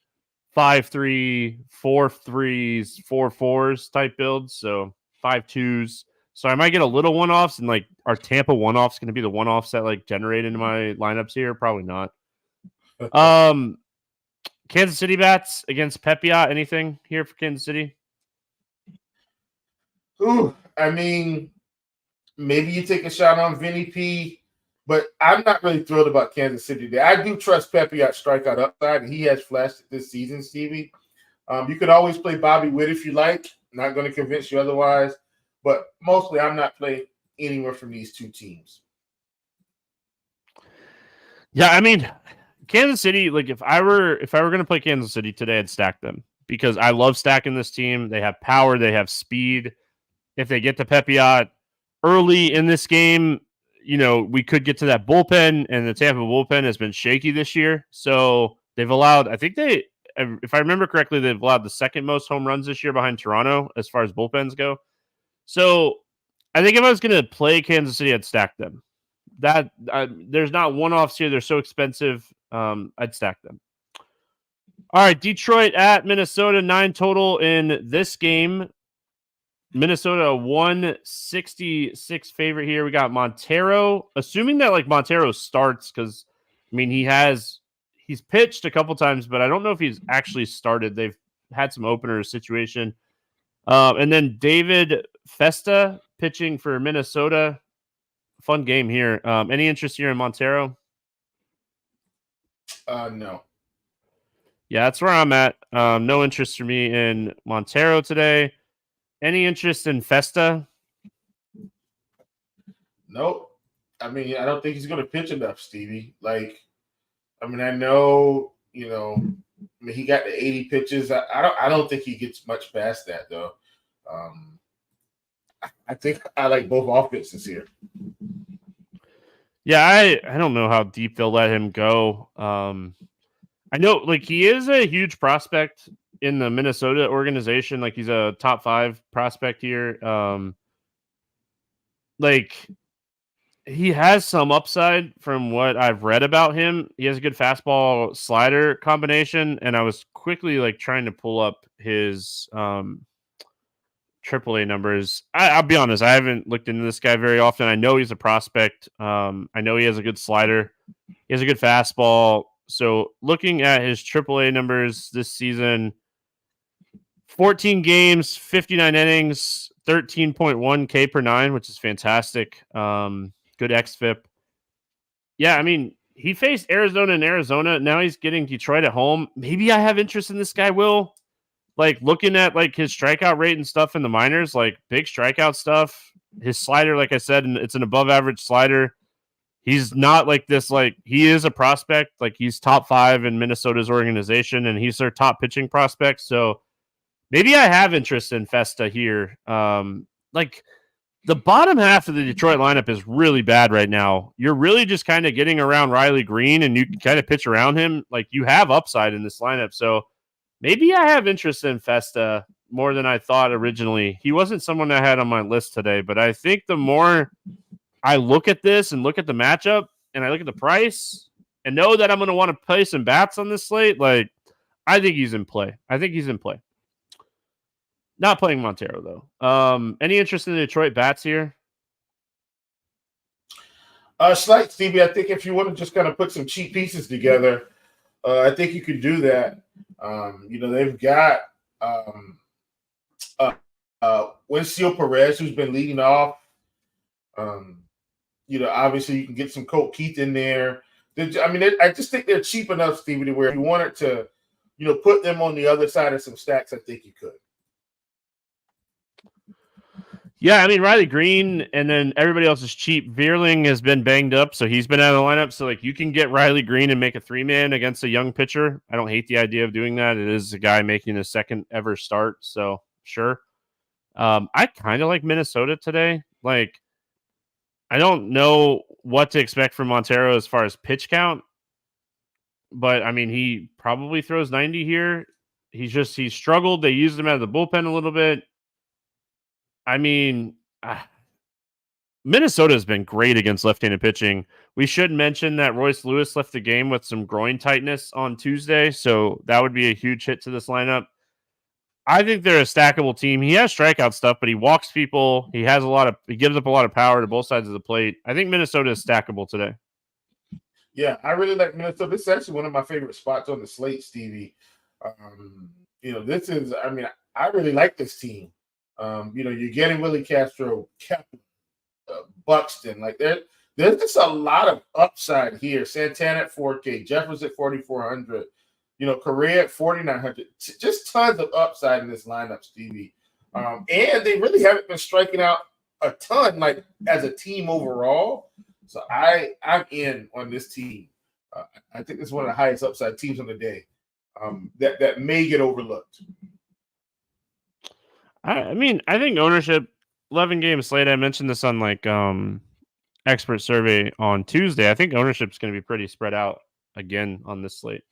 5-3, 4-3s, 4-4s type builds. So 5-2s. So I might get a little one-offs, and like our Tampa one-offs going to be the one-offs that like generate into my lineups here. Probably not. Kansas City bats against Pepiot. Anything here for Kansas City? Ooh, I mean, maybe you take a shot on Vinny P, but I'm not really thrilled about Kansas City today. I do trust Pepiot strikeout upside, and he has flashed it this season, Stevie. You could always play Bobby Witt if you like. Not going to convince you otherwise, but mostly I'm not playing anywhere from these two teams. Yeah, I mean, Kansas City, like if I were going to play Kansas City today, I'd stack them because I love stacking this team. They have power, they have speed. If they get to Pepiot early in this game, you know, we could get to that bullpen, and the Tampa bullpen has been shaky this year. So they've allowed, I think if I remember correctly, they've allowed the second most home runs this year behind Toronto as far as bullpens go. So I think if I was going to play Kansas City, I'd stack them. There's not one-offs here. They're so expensive. I'd stack them. All right, Detroit at Minnesota, 9 total in this game. Minnesota, 166 favorite here. We got Montero. Assuming that like Montero starts, because I mean he's pitched a couple times, but I don't know if he's actually started. They've had some opener situation. And then David Festa pitching for Minnesota. Fun game here. Any interest here in Montero? No. Yeah, that's where I'm at. No interest for me in Montero today. Any interest in Festa? Nope. I mean, I don't think he's going to pitch enough, Stevie. Like, I mean, I know, you know, I mean, he got the 80 pitches. I don't think he gets much past that, though. I think I like both offenses here. Yeah, I don't know how deep they'll let him go. I know, like, he is a huge prospect in the Minnesota organization. Like, he's a top 5 prospect here. Like, he has some upside from what I've read about him. He has a good fastball slider combination, and I was quickly like trying to pull up his AAA numbers. I'll be honest, I haven't looked into this guy very often. I know he's a prospect. I know he has a good slider. He has a good fastball. So looking at his AAA numbers this season, 14 games, 59 innings, 13.1 K per 9, which is fantastic. Good xFIP. Yeah, I mean, he faced Arizona and Arizona. Now he's getting Detroit at home. Maybe I have interest in this guy, Will. Like, looking at, like, his strikeout rate and stuff in the minors, like, big strikeout stuff. His slider, like I said, it's an above-average slider. He's not like this, like, he is a prospect. Like, he's top 5 in Minnesota's organization, and he's their top pitching prospect. So maybe I have interest in Festa here. Like, the bottom half of the Detroit lineup is really bad right now. You're really just kind of getting around Riley Green, and you can kind of pitch around him. Like, you have upside in this lineup. So maybe I have interest in Festa more than I thought originally. He wasn't someone I had on my list today, but I think the more I look at this and look at the matchup and I look at the price and know that I'm going to want to play some bats on this slate, like, I think he's in play. Not playing Montero, though. Any interest in the Detroit bats here? Slight, Stevie. I think if you want to just kind of put some cheap pieces together, I think you could do that. You know, they've got Winfield Perez, who's been leading off. You know, obviously you can get some Colt Keith in there. I just think they're cheap enough, Stevie, to where if you wanted to, you know, put them on the other side of some stacks, I think you could. Yeah, I mean, Riley Green and then everybody else is cheap. Veerling has been banged up, so he's been out of the lineup. So, like, you can get Riley Green and make a 3-man against a young pitcher. I don't hate the idea of doing that. It is a guy making his second ever start, so sure. I kind of like Minnesota today. Like, I don't know what to expect from Montero as far as pitch count, but, I mean, he probably throws 90 here. He's struggled. They used him out of the bullpen a little bit. I mean, Minnesota has been great against left-handed pitching. We should mention that Royce Lewis left the game with some groin tightness on Tuesday, so that would be a huge hit to this lineup. I think they're a stackable team. He has strikeout stuff, but he walks people. He gives up a lot of power to both sides of the plate. I think Minnesota is stackable today. Yeah, I really like Minnesota. This is actually one of my favorite spots on the slate, Stevie. This is, I really like this team. You're getting Willie Castro, Kepler, Buxton. Like there's just a lot of upside here. Santana at 4K, Jeffers at 4,400. Correa at 4,900. Just tons of upside in this lineup, Stevie. And they really haven't been striking out a ton, like as a team overall. So I'm in on this team. I think it's one of the highest upside teams on the day that may get overlooked. I think ownership, 11 game slate. I mentioned this on expert survey on Tuesday. I think ownership is going to be pretty spread out again on this slate.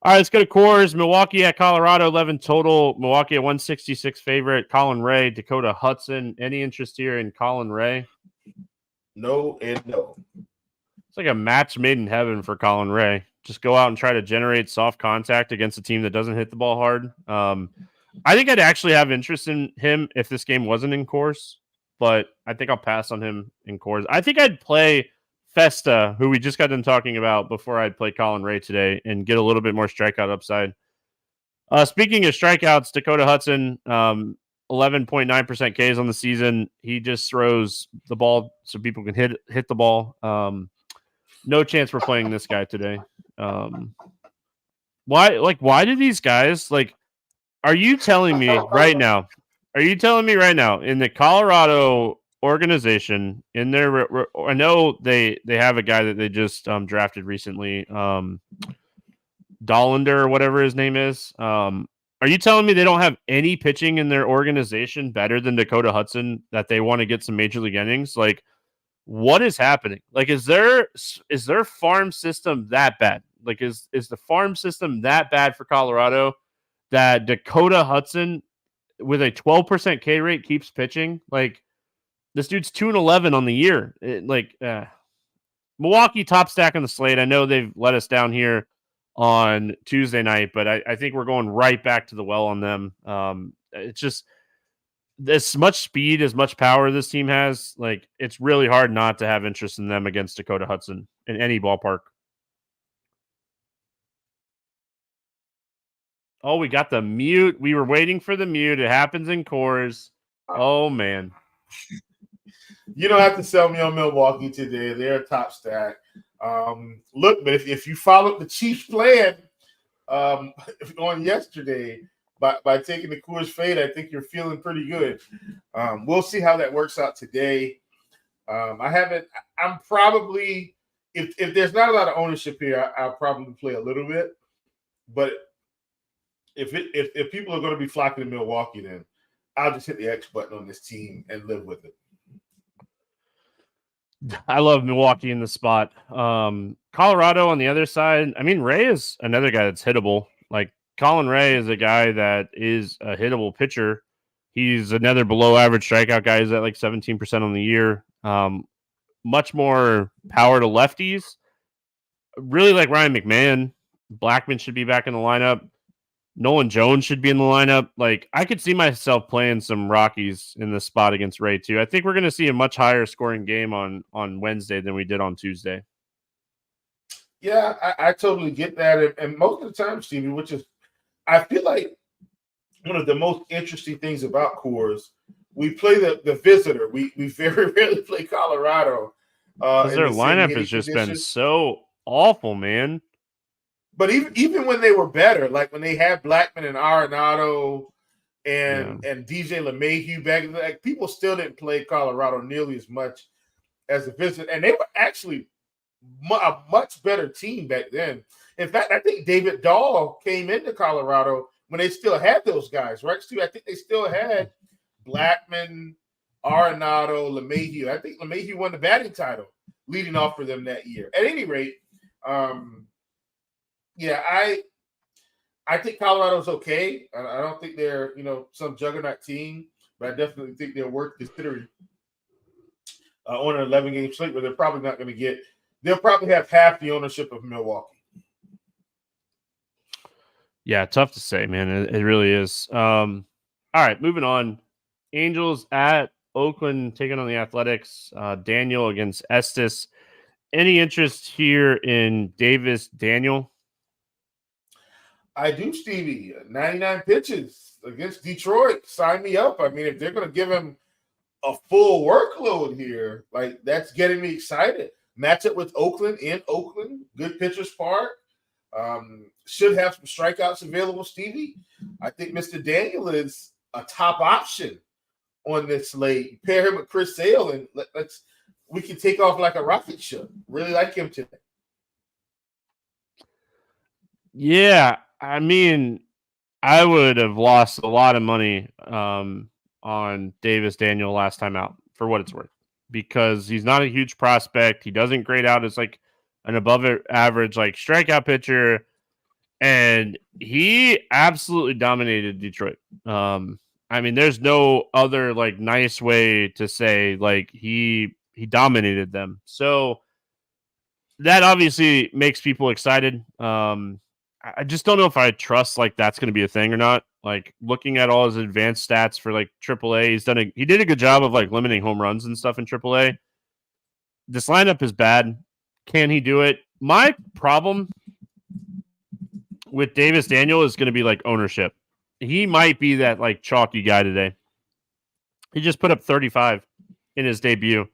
All right, let's go to Coors. Milwaukee at Colorado, 11 total. Milwaukee at 166 favorite. Colin Ray, Dakota Hudson. Any interest here in Colin Ray? No and no. It's like a match made in heaven for Colin Ray. Just go out and try to generate soft contact against a team that doesn't hit the ball hard. I think I'd actually have interest in him if this game wasn't in Coors, but I think I'll pass on him in Coors. I think I'd play Festa, who we just got done talking about, before I'd play Colin Ray today and get a little bit more strikeout upside. Speaking of strikeouts, Dakota Hudson, 11.9% Ks on the season. He just throws the ball so people can hit the ball. No chance we're playing this guy today. Why do these guys are you telling me right now in the Colorado organization in their I know they have a guy that they just drafted recently, Dollander or whatever his name is. Are you telling me they don't have any pitching in their organization better than Dakota Hudson that they want to get some major league innings? Like, what is happening? Like, is their farm system that bad? Like, is the farm system that bad for Colorado that Dakota Hudson with a 12% K rate keeps pitching? Like, this dude's 2-11 on the year. Milwaukee top stack on the slate. I know they've let us down here on Tuesday night, but I think we're going right back to the well on them. It's just as much speed, as much power this team has. Like, it's really hard not to have interest in them against Dakota Hudson in any ballpark. Oh, we got the mute. We were waiting for the mute. It happens in Coors. Oh, man. You don't have to sell me on Milwaukee today. They're a top stack. Look, but if you followed the Chiefs' plan on yesterday by taking the Coors fade, I think you're feeling pretty good. We'll see how that works out today. I'm probably, if there's not a lot of ownership here, I'll probably play a little bit. But if people are going to be flocking to Milwaukee, then I'll just hit the X button on this team and live with it. I love Milwaukee in the spot. Colorado on the other side. I mean, Ray is another guy that's hittable. Like, Colin Ray is a guy that is a hittable pitcher. He's another below average strikeout guy. He's at like 17% on the year. Much more power to lefties. Really like Ryan McMahon. Blackman should be back in the lineup. Nolan Jones should be in the lineup. Like, I could see myself playing some Rockies in this spot against Ray too. I think we're going to see a much higher scoring game on Wednesday than we did on Tuesday. Yeah, I totally get that. And most of the time, Stevie, which is, I feel like one of the most interesting things about Coors, we play the visitor. We very rarely play Colorado. Their lineup has just been so awful, man. But even when they were better, like when they had Blackman and Arenado and DJ LeMahieu back, like, people still didn't play Colorado nearly as much as a visit, and they were actually a much better team back then. In fact, I think David Dahl came into Colorado when they still had those guys, right, Stu? I think they still had Blackman, Arenado, LeMahieu. I think LeMahieu won the batting title leading off for them that year. At any rate, yeah, I think Colorado's okay. I don't think they're, some juggernaut team, but I definitely think they're worth considering. on an 11-game slate where they're probably not going to get. They'll probably have half the ownership of Milwaukee. Yeah, tough to say, man. It really is. All right, moving on. Angels at Oakland taking on the Athletics. Daniel against Estes. Any interest here in Davis Daniel? I do, Stevie. 99 pitches against Detroit. Sign me up. I mean, if they're going to give him a full workload here, like that's getting me excited. Match up with Oakland in Oakland. Good pitchers park. Should have some strikeouts available, Stevie. I think Mr. Daniel is a top option on this slate. Pair him with Chris Sale, and we can take off like a rocket ship. Really like him today. Yeah, I mean, I would have lost a lot of money on Davis Daniel last time out, for what it's worth, because he's not a huge prospect. He doesn't grade out as like an above average like strikeout pitcher, and he absolutely dominated Detroit. I mean, there's no other like nice way to say like he dominated them. So that obviously makes people excited. I just don't know if I trust like that's going to be a thing or not. Like looking at all his advanced stats for like AAA, he did a good job of like limiting home runs and stuff in AAA. This lineup is bad. Can he do it? My problem with Davis Daniel is going to be like ownership. He might be that like chalky guy today. He just put up 35 in his debut.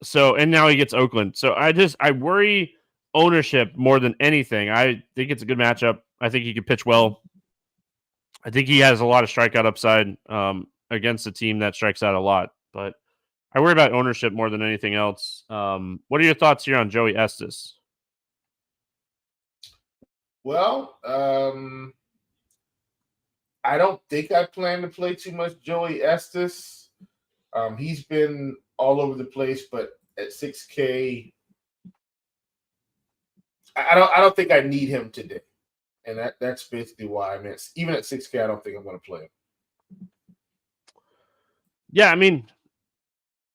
So, and now he gets Oakland. So I worry ownership more than anything. I think it's a good matchup. I think he can pitch well. I think he has a lot of strikeout upside against a team that strikes out a lot. But I worry about ownership more than anything else. What are your thoughts here on Joey Estes? Well, I don't think I plan to play too much Joey Estes. He's been all over the place, but at 6K, I don't think I need him today. And that's basically why I'm at, even at 6K, I don't think I'm going to play him. Yeah, I mean,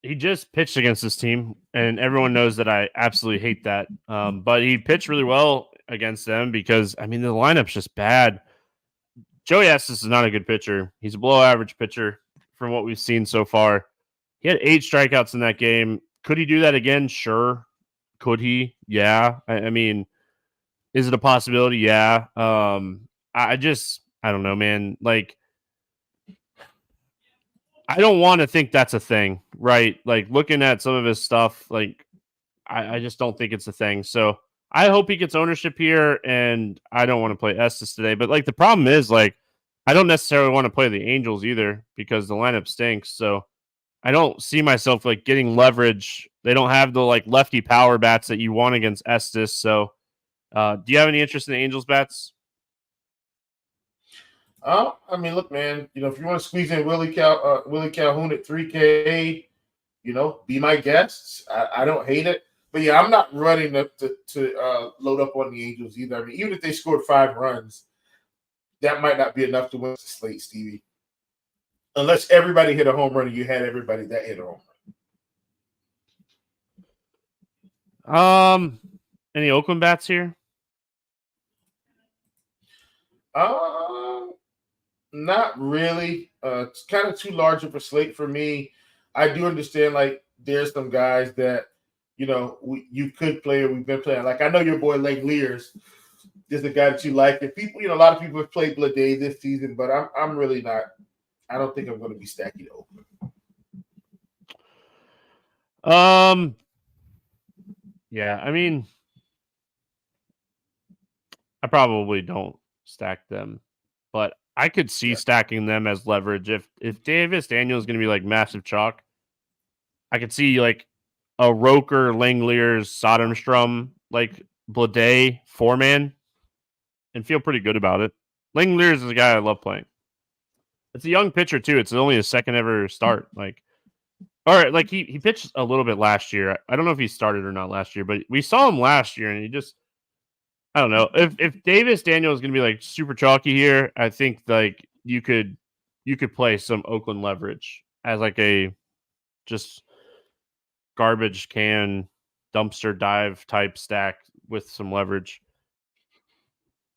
he just pitched against this team, and everyone knows that I absolutely hate that. But he pitched really well against them because, I mean, the lineup's just bad. Joey Estes is not a good pitcher. He's a below average pitcher from what we've seen so far. He had 8 strikeouts in that game. Could he do that again? Sure. Could he? Yeah. I mean, is it a possibility? Yeah. I don't know, man. Like, I don't want to think that's a thing, right? Like, looking at some of his stuff, like, I just don't think it's a thing. So I hope he gets ownership here, and I don't want to play Estes today. But, like, the problem is, like, I don't necessarily want to play the Angels either because the lineup stinks. So I don't see myself, like, getting leverage. They don't have the, like, lefty power bats that you want against Estes. So do you have any interest in the Angels bats? I mean, look, man, if you want to squeeze in Willie Calhoun at 3K, be my guests. I don't hate it. But, yeah, I'm not running to load up on the Angels either. I mean, even if they scored 5 runs, that might not be enough to win the slate, Stevie. Unless everybody hit a home run and you had everybody that hit a home run. Any Oakland bats here? Not really. It's kind of too large of a slate for me. I do understand, like, there's some guys that, you could play or we've been playing. Like, I know your boy Langeliers is the guy that you like. And people, a lot of people have played Blade this season, but I'm really not. I don't think I'm going to be stacking Oakland. Yeah, I mean, I probably don't stack them, but I could see stacking them as leverage. If Davis Daniel is going to be like massive chalk, I could see like a Roker, Langeliers, Soderstrom, like Blade 4-man, and feel pretty good about it. Langeliers is a guy I love playing. It's a young pitcher too. It's only his second ever start. Like, all right, like he pitched a little bit last year. I don't know if he started or not last year, but we saw him last year, and he just, I don't know. If Davis Daniel is going to be like super chalky here, I think like you could play some Oakland leverage as like a just garbage can dumpster dive type stack with some leverage.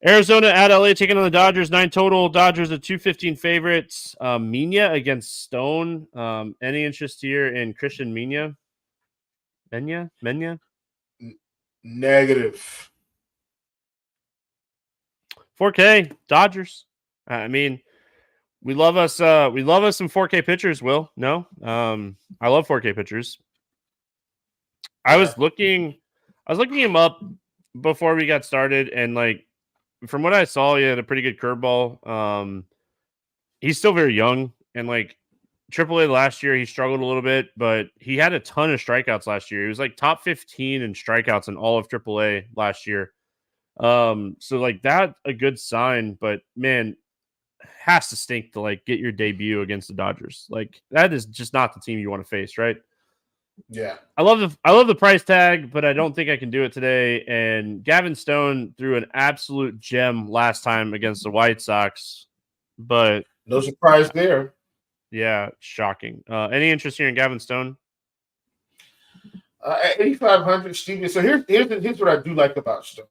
Arizona at LA taking on the Dodgers, 9 total. Dodgers are 215 favorites. Mina against Stone. Any interest here in Christian Mina? Mena? Negative. 4K Dodgers. I mean, we love us some 4K pitchers. Will no? I love 4K pitchers. I was looking him up before we got started, and like from what I saw, he had a pretty good curveball. He's still very young, and like AAA last year, he struggled a little bit, but he had a ton of strikeouts last year. He was like top 15 in strikeouts in all of AAA last year. So like that's a good sign, but man, has to stink to like get your debut against the Dodgers. Like that is just not the team you want to face, right? Yeah. I love the price tag, but I don't think I can do it today. And Gavin Stone threw an absolute gem last time against the White Sox, but no surprise there. Yeah, shocking. Any interest here in Gavin Stone? At 8,500, Stevie. So here's what I do like about Stone.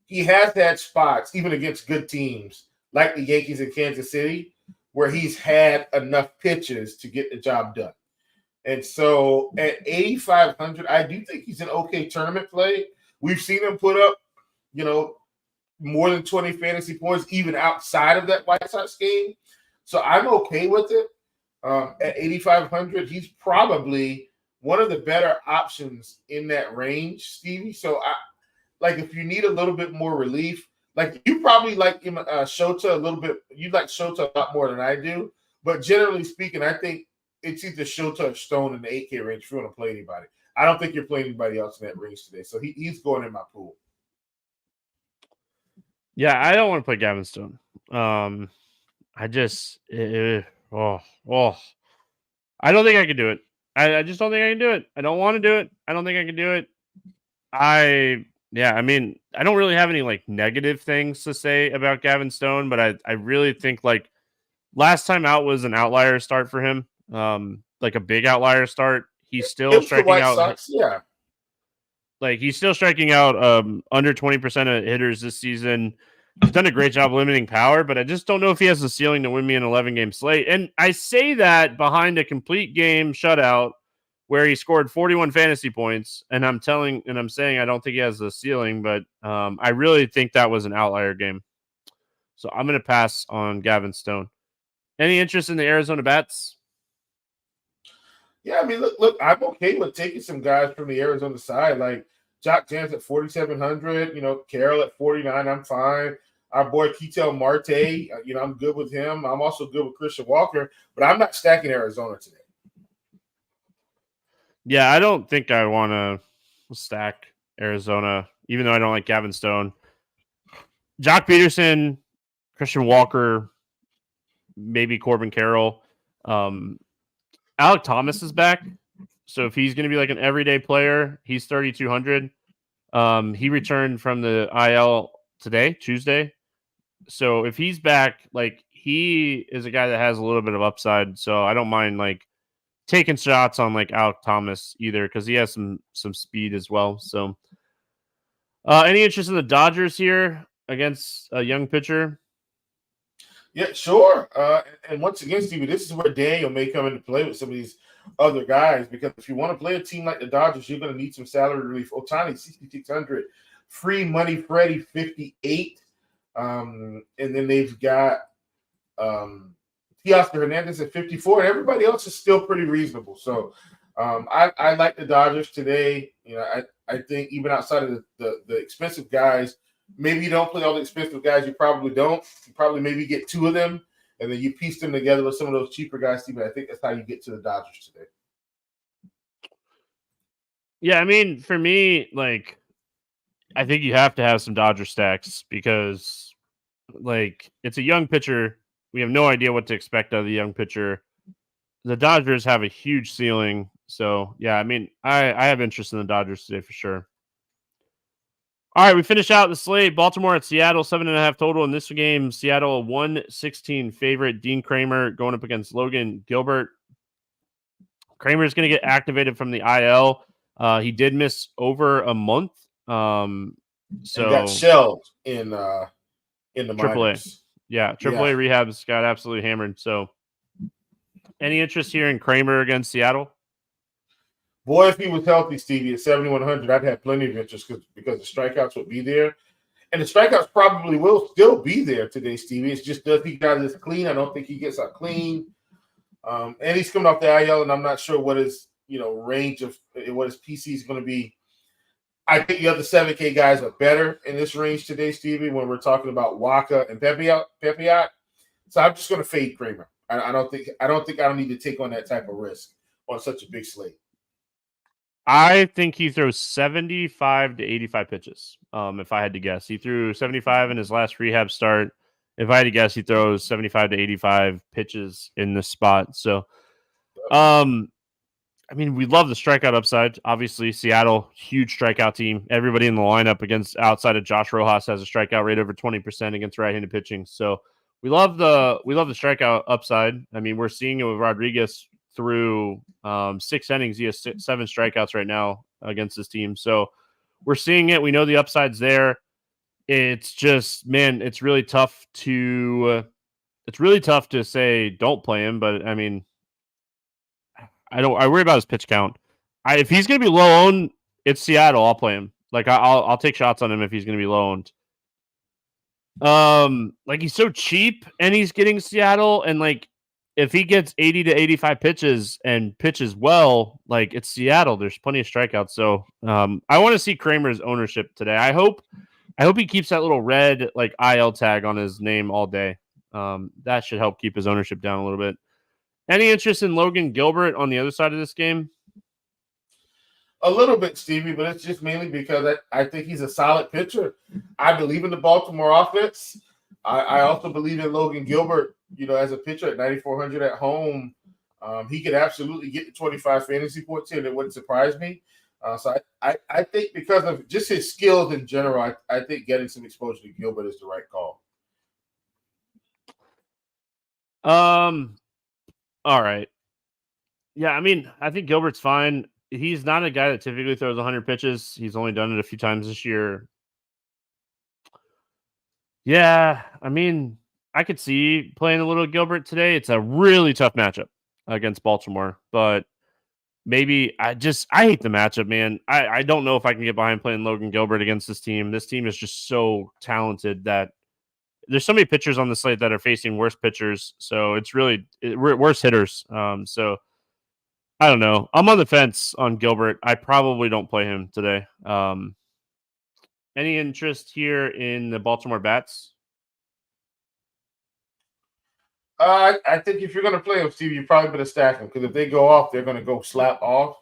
He has had spots, even against good teams like the Yankees and Kansas City, where he's had enough pitches to get the job done. And so at 8,500, I do think he's an okay tournament play. We've seen him put up, more than 20 fantasy points, even outside of that White Sox game. So I'm okay with it. At 8,500, he's probably one of the better options in that range, Stevie. So if you need a little bit more relief, like you probably like Shota a little bit. You like Shota a lot more than I do. But generally speaking, I think it's either Shota or Stone in the 8K range if you want to play anybody. I don't think you're playing anybody else in that range today. So he's going in my pool. Yeah, I don't want to play Gavin Stone. I just I don't think I can do it. I just don't think I can do it. I don't want to do it. I don't think I can do it. I don't really have any like negative things to say about Gavin Stone, but I really think like last time out was an outlier start for him. Like a big outlier start. He's still striking out. Sox, yeah. Like he's still striking out under 20% of hitters this season. He's done a great job limiting power, but I just don't know if he has the ceiling to win me an 11-game slate. And I say that behind a complete game shutout where he scored 41 fantasy points. And I'm saying I don't think he has the ceiling, but I really think that was an outlier game. So I'm going to pass on Gavin Stone. Any interest in the Arizona bats? Yeah, I mean, look, I'm okay with taking some guys from the Arizona side, like Jock Jans at 4,700, Carroll at 49, I'm fine. Our boy Ketel Marte, I'm good with him. I'm also good with Christian Walker, but I'm not stacking Arizona today. Yeah, I don't think I want to stack Arizona, even though I don't like Gavin Stone. Jock Peterson, Christian Walker, maybe Corbin Carroll. Alec Thomas is back. So if he's going to be like an everyday player, he's 3,200. He returned from the IL today, Tuesday. So if he's back, like he is a guy that has a little bit of upside. So I don't mind like taking shots on like Alec Thomas either because he has some speed as well. So any interest in the Dodgers here against a young pitcher? Yeah, sure. And once again, Stevie, this is where Daniel may come into play with some of these other guys because if you want to play a team like the Dodgers, you're going to need some salary relief. Ohtani, 6,600. Free Money Freddie, 58. And then they've got Teoscar Hernandez at 54. And everybody else is still pretty reasonable. So I like the Dodgers today. I think even outside of the expensive guys, maybe you don't play all the expensive guys. You probably don't. You probably maybe get two of them, and then you piece them together with some of those cheaper guys, Steven. I think that's how you get to the Dodgers today. Yeah, I mean, for me, like, I think you have to have some Dodger stacks because, like, it's a young pitcher. We have no idea what to expect out of the young pitcher. The Dodgers have a huge ceiling. So, yeah, I mean, I have interest in the Dodgers today for sure. All right, we finish out the slate. Baltimore at Seattle, 7.5 total in this game. Seattle, 116 favorite. Dean Kramer going up against Logan Gilbert. Kramer's going to get activated from the IL. He did miss over a month. So and got shelled in the AAA. minors. Yeah, AAA rehabs got absolutely hammered. So any interest here in Kramer against Seattle? Boy, if he was healthy, Stevie, at 7,100, I'd have plenty of interest because the strikeouts would be there. And the strikeouts probably will still be there today, Stevie. It's just, does he get this clean? I don't think he gets out clean. And he's coming off the IL, and I'm not sure what his range of what his PC is going to be. I think the other 7K guys are better in this range today, Stevie, when we're talking about Waka and Pepiot. So I'm just going to fade Kramer. I don't think I need to take on that type of risk on such a big slate. I think he throws 75 to 85 pitches. If I had to guess, he threw 75 in his last rehab start. If I had to guess, he throws 75 to 85 pitches in this spot. So, I mean, we love the strikeout upside. Obviously, Seattle, huge strikeout team. Everybody in the lineup outside of Josh Rojas has a strikeout rate over 20% against right-handed pitching. So we love the strikeout upside. I mean, we're seeing it with Rodriguez through 6 innings. He has 7 strikeouts right now against his team. So we're seeing it. We know the upside's there. It's just, man, it's really tough to say don't play him. But I mean, I worry about his pitch count. If he's going to be low owned, it's Seattle. I'll play him. Like I'll take shots on him if he's going to be low owned. Like he's so cheap and he's getting Seattle, and like if he gets 80 to 85 pitches and pitches well, like it's Seattle. There's plenty of strikeouts. So I want to see Kramer's ownership today. I hope he keeps that little red like IL tag on his name all day. That should help keep his ownership down a little bit. Any interest in Logan Gilbert on the other side of this game? A little bit, Stevie, but it's just mainly because I think he's a solid pitcher. I believe in the Baltimore offense. I also believe in Logan Gilbert, as a pitcher at 9,400 at home. He could absolutely get to 25 fantasy points here, and it wouldn't surprise me. So I think because of just his skills in general, I think getting some exposure to Gilbert is the right call. All right. Yeah, I mean, I think Gilbert's fine. He's not a guy that typically throws 100 pitches. He's only done it a few times this year. Yeah, I mean, I could see playing a little Gilbert today. It's a really tough matchup against Baltimore, but maybe I hate the matchup, man. I don't know if I can get behind playing Logan Gilbert against this team. This team is just so talented that there's so many pitchers on the slate that are facing worse pitchers. So it's really worse hitters. So I don't know. I'm on the fence on Gilbert. I probably don't play him today. Any interest here in the Baltimore Bats? I think if you're going to play them, Steve, you probably better stack them because if they go off, they're going to go slap off.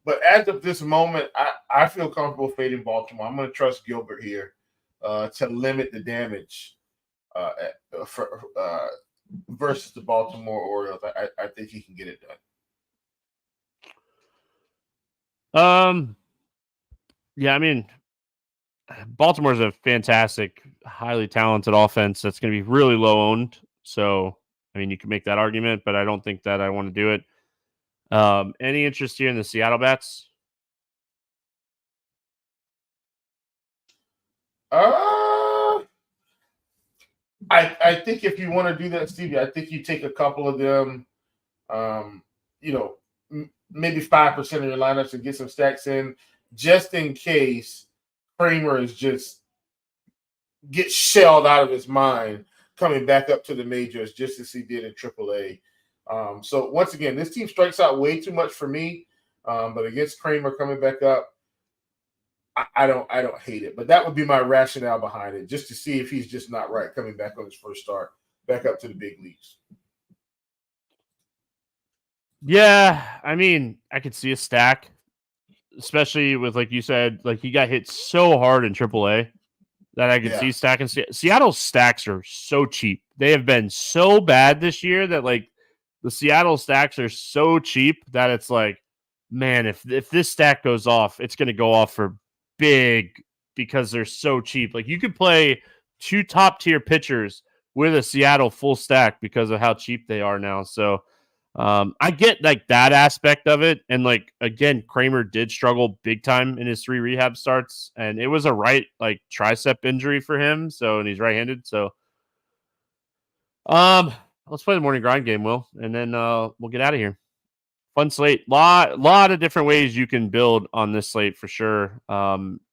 But as of this moment, I feel comfortable fading Baltimore. I'm going to trust Gilbert here to limit the damage versus the Baltimore Orioles. I think he can get it done. Yeah, I mean, Baltimore's a fantastic, highly talented offense that's going to be really low owned. So, I mean, you can make that argument, but I don't think that I want to do it. Any interest here in the Seattle Bats? I think if you want to do that, Stevie, I think you take a couple of them, maybe 5% of your lineups and get some stacks in just in case Kramer is just gets shelled out of his mind coming back up to the majors just as he did in AAA. So once again, this team strikes out way too much for me, but against Kramer coming back up, I don't hate it. But that would be my rationale behind it, just to see if he's just not right coming back on his first start, back up to the big leagues. Yeah, I mean, I could see a stack, especially with, like you said, like he got hit so hard in AAA that I could see stacking. Seattle's stacks are so cheap. They have been so bad this year that like the Seattle stacks are so cheap that it's like, man, if this stack goes off, it's going to go off for big because they're so cheap. Like you could play 2 top tier pitchers with a Seattle full stack because of how cheap they are now. So I get like that aspect of it. And like, again, Kramer did struggle big time in his 3 rehab starts, and it was a right like tricep injury for him. So, and he's right-handed. So, let's play the morning grind game, Will, and then we'll get out of here. Fun slate. Lot of different ways you can build on this slate for sure.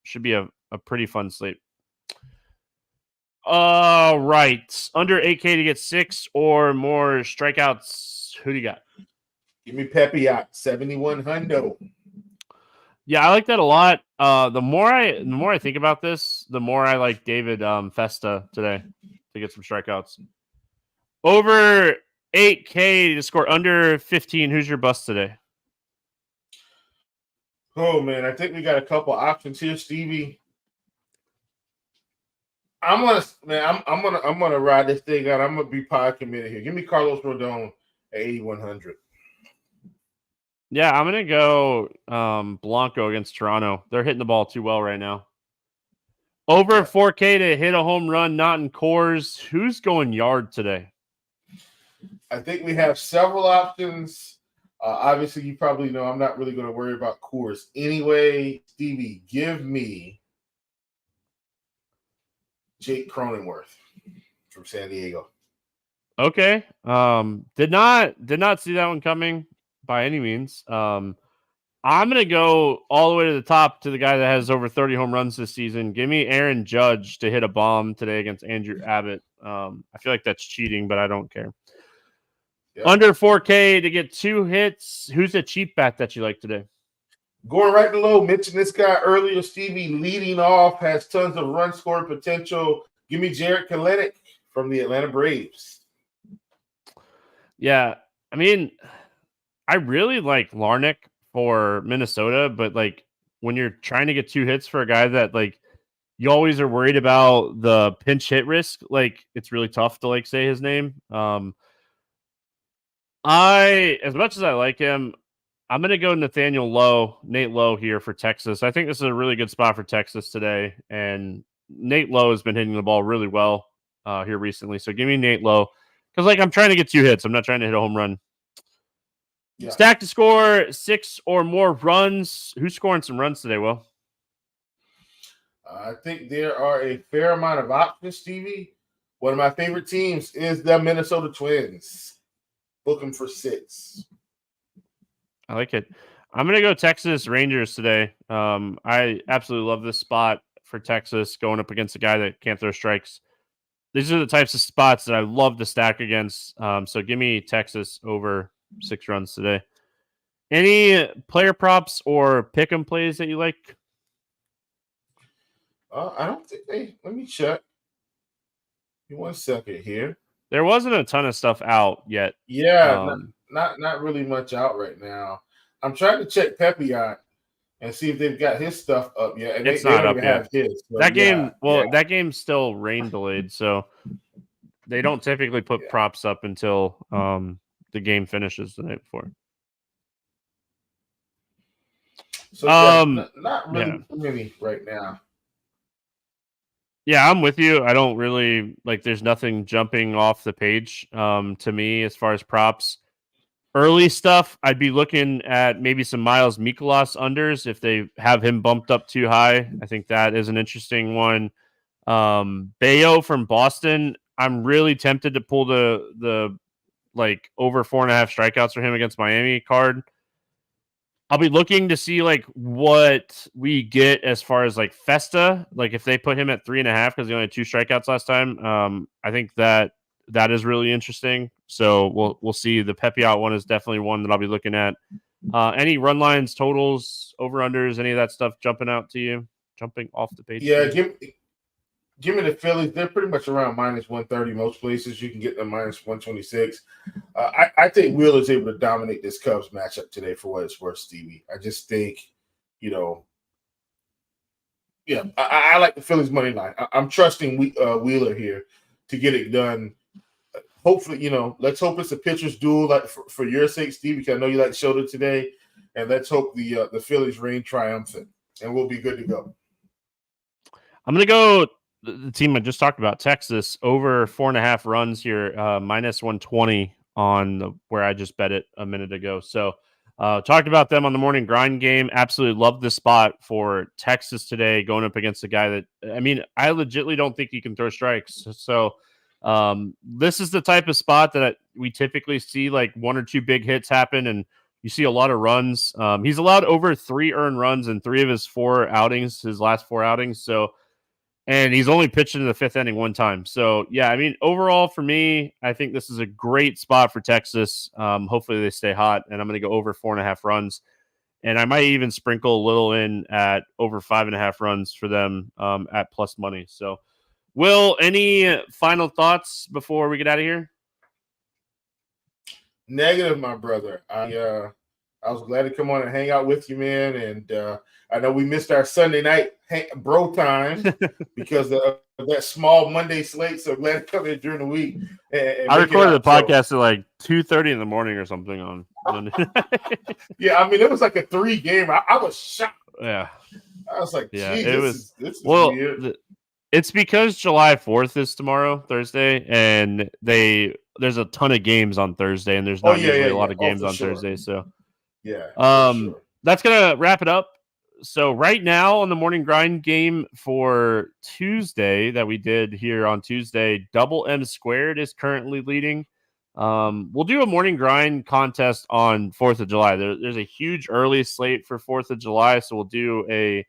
Should be a pretty fun slate. All right. Under 8K to get 6 or more strikeouts. Who do you got? Give me Pepe out 71 hundo. Yeah, I like that a lot. The more I think about this, the more I like David Festa today to get some strikeouts. Over 8K to score under 15. Who's your bust today? Oh man, I think we got a couple options here, Stevie. I'm gonna ride this thing out. I'm gonna be pie committed here. Give me Carlos Rodon at 8,100. Yeah, I'm gonna go Blanco against Toronto. They're hitting the ball too well right now. Over 4K to hit a home run, not in Coors. Who's going yard today? I think we have several options. Obviously, you probably know I'm not really going to worry about Coors anyway. Stevie, give me Jake Cronenworth from San Diego. Okay. Did not see that one coming by any means. I'm gonna go all the way to the top to the guy that has over 30 home runs this season. Give me Aaron Judge to hit a bomb today against Andrew Abbott. I feel like that's cheating, but I don't care. Yep. Under 4K to get 2 hits. Who's a cheap bet that you like today? Going right below, mentioned this guy earlier, Stevie, leading off, has tons of run scoring potential. Give me Jarred Kelenic from the Atlanta Braves. Yeah, I mean, I really like Larnach for Minnesota, but like when you're trying to get 2 hits for a guy that like you always are worried about the pinch hit risk, like it's really tough to like say his name. As much as I like him, I'm going to go Nate Lowe here for Texas. I think this is a really good spot for Texas today, and Nate Lowe has been hitting the ball really well here recently. So give me Nate Lowe because like I'm trying to get 2 hits. I'm not trying to hit a home run. Yeah. Stack to score 6 or more runs. Who's scoring some runs today, Will? I think there are a fair amount of options, Stevie. One of my favorite teams is the Minnesota Twins. Book them for 6. I like it. I'm going to go Texas Rangers today. I absolutely love this spot for Texas going up against a guy that can't throw strikes. These are the types of spots that I love to stack against. So give me Texas over 6 runs today. Any player props or pick 'em plays that you like? I don't think let me check. Give me 1 second here. There wasn't a ton of stuff out yet. Yeah, not really much out right now. I'm trying to check Pepe out and see if they've got his stuff up yet. And it's they not don't up even yet. have his. So that game, that game's still rain delayed, so they don't typically put props up until the game finishes the night before. So not really many right now. Yeah, I'm with you. I don't really like. There's nothing jumping off the page to me as far as props. Early stuff, I'd be looking at maybe some Miles Mikolas unders if they have him bumped up too high. I think that is an interesting one. Bayo from Boston, I'm really tempted to pull the like over 4.5 strikeouts for him against Miami card. I'll be looking to see like what we get as far as like Festa, like if they put him at 3.5 because he only had 2 strikeouts last time. I think that is really interesting. So we'll see. The Pepe out one is definitely one that I'll be looking at. Any run lines, totals, over unders, any of that stuff jumping out to you, jumping off the page? Yeah, give me the Phillies. They're pretty much around minus 130 most places. You can get them minus 126. I think Will is able to dominate this Cubs matchup today for what it's worth, Stevie. I just think, I like the Phillies money line. I'm trusting Wheeler here to get it done. Hopefully, let's hope it's a pitcher's duel like for your sake, Stevie, because I know you like Schroeder today. And let's hope the Phillies reign triumphant, and we'll be good to go. I'm going to go the team I just talked about, Texas, over 4.5 runs here, minus 120 on where I just bet it a minute ago. So talked about them on the morning grind game. Absolutely love this spot for Texas today, going up against a guy that, I mean, I legitimately don't think he can throw strikes. So this is the type of spot that we typically see like 1 or 2 big hits happen, and you see a lot of runs. He's allowed over 3 earned runs in 3 of his 4 outings, his last 4 outings. So, and he's only pitched in the 5th inning 1 time. So, yeah, I mean, overall for me, I think this is a great spot for Texas. Hopefully they stay hot, and I'm going to go over 4.5 runs. And I might even sprinkle a little in at over 5.5 runs for them at plus money. So, Will, any final thoughts before we get out of here? Negative, my brother. I was glad to come on and hang out with you, man. And I know we missed our Sunday night bro time because of that small Monday slate. So glad to come in during the week. And I recorded the podcast at like 2:30 in the morning or something on Monday. Yeah, I mean, it was like a 3-game. I was shocked. Yeah. I was like, yeah, this is weird. It's because July 4th is tomorrow, Thursday, and there's a ton of games on Thursday, and there's not usually a lot of games on Thursday. So that's gonna wrap it up. So right now on the morning grind game for Tuesday that we did here on Tuesday, Double M Squared is currently leading. We'll do a morning grind contest on 4th of July. There's a huge early slate for 4th of July, so we'll do a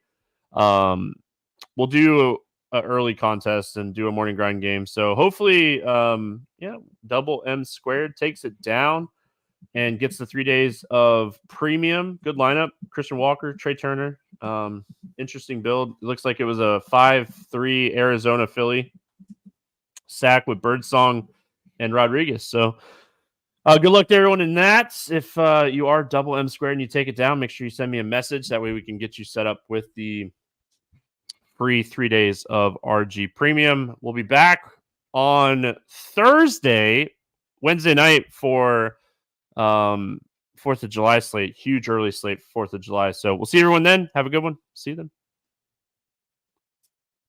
early contest and do a morning grind game. So hopefully, Double M Squared takes it down and gets the 3 days of premium. Good lineup. Christian Walker, Trey Turner. Interesting build. It looks like it was a 5-3 Arizona Philly sack with Birdsong and Rodriguez. So good luck to everyone in that. If you are Double M Squared and you take it down, make sure you send me a message. That way we can get you set up with the free 3 days of RG Premium. We'll be back on Wednesday night for 4th of July slate. Huge early slate for 4th of July. So we'll see everyone then. Have a good one. See you then.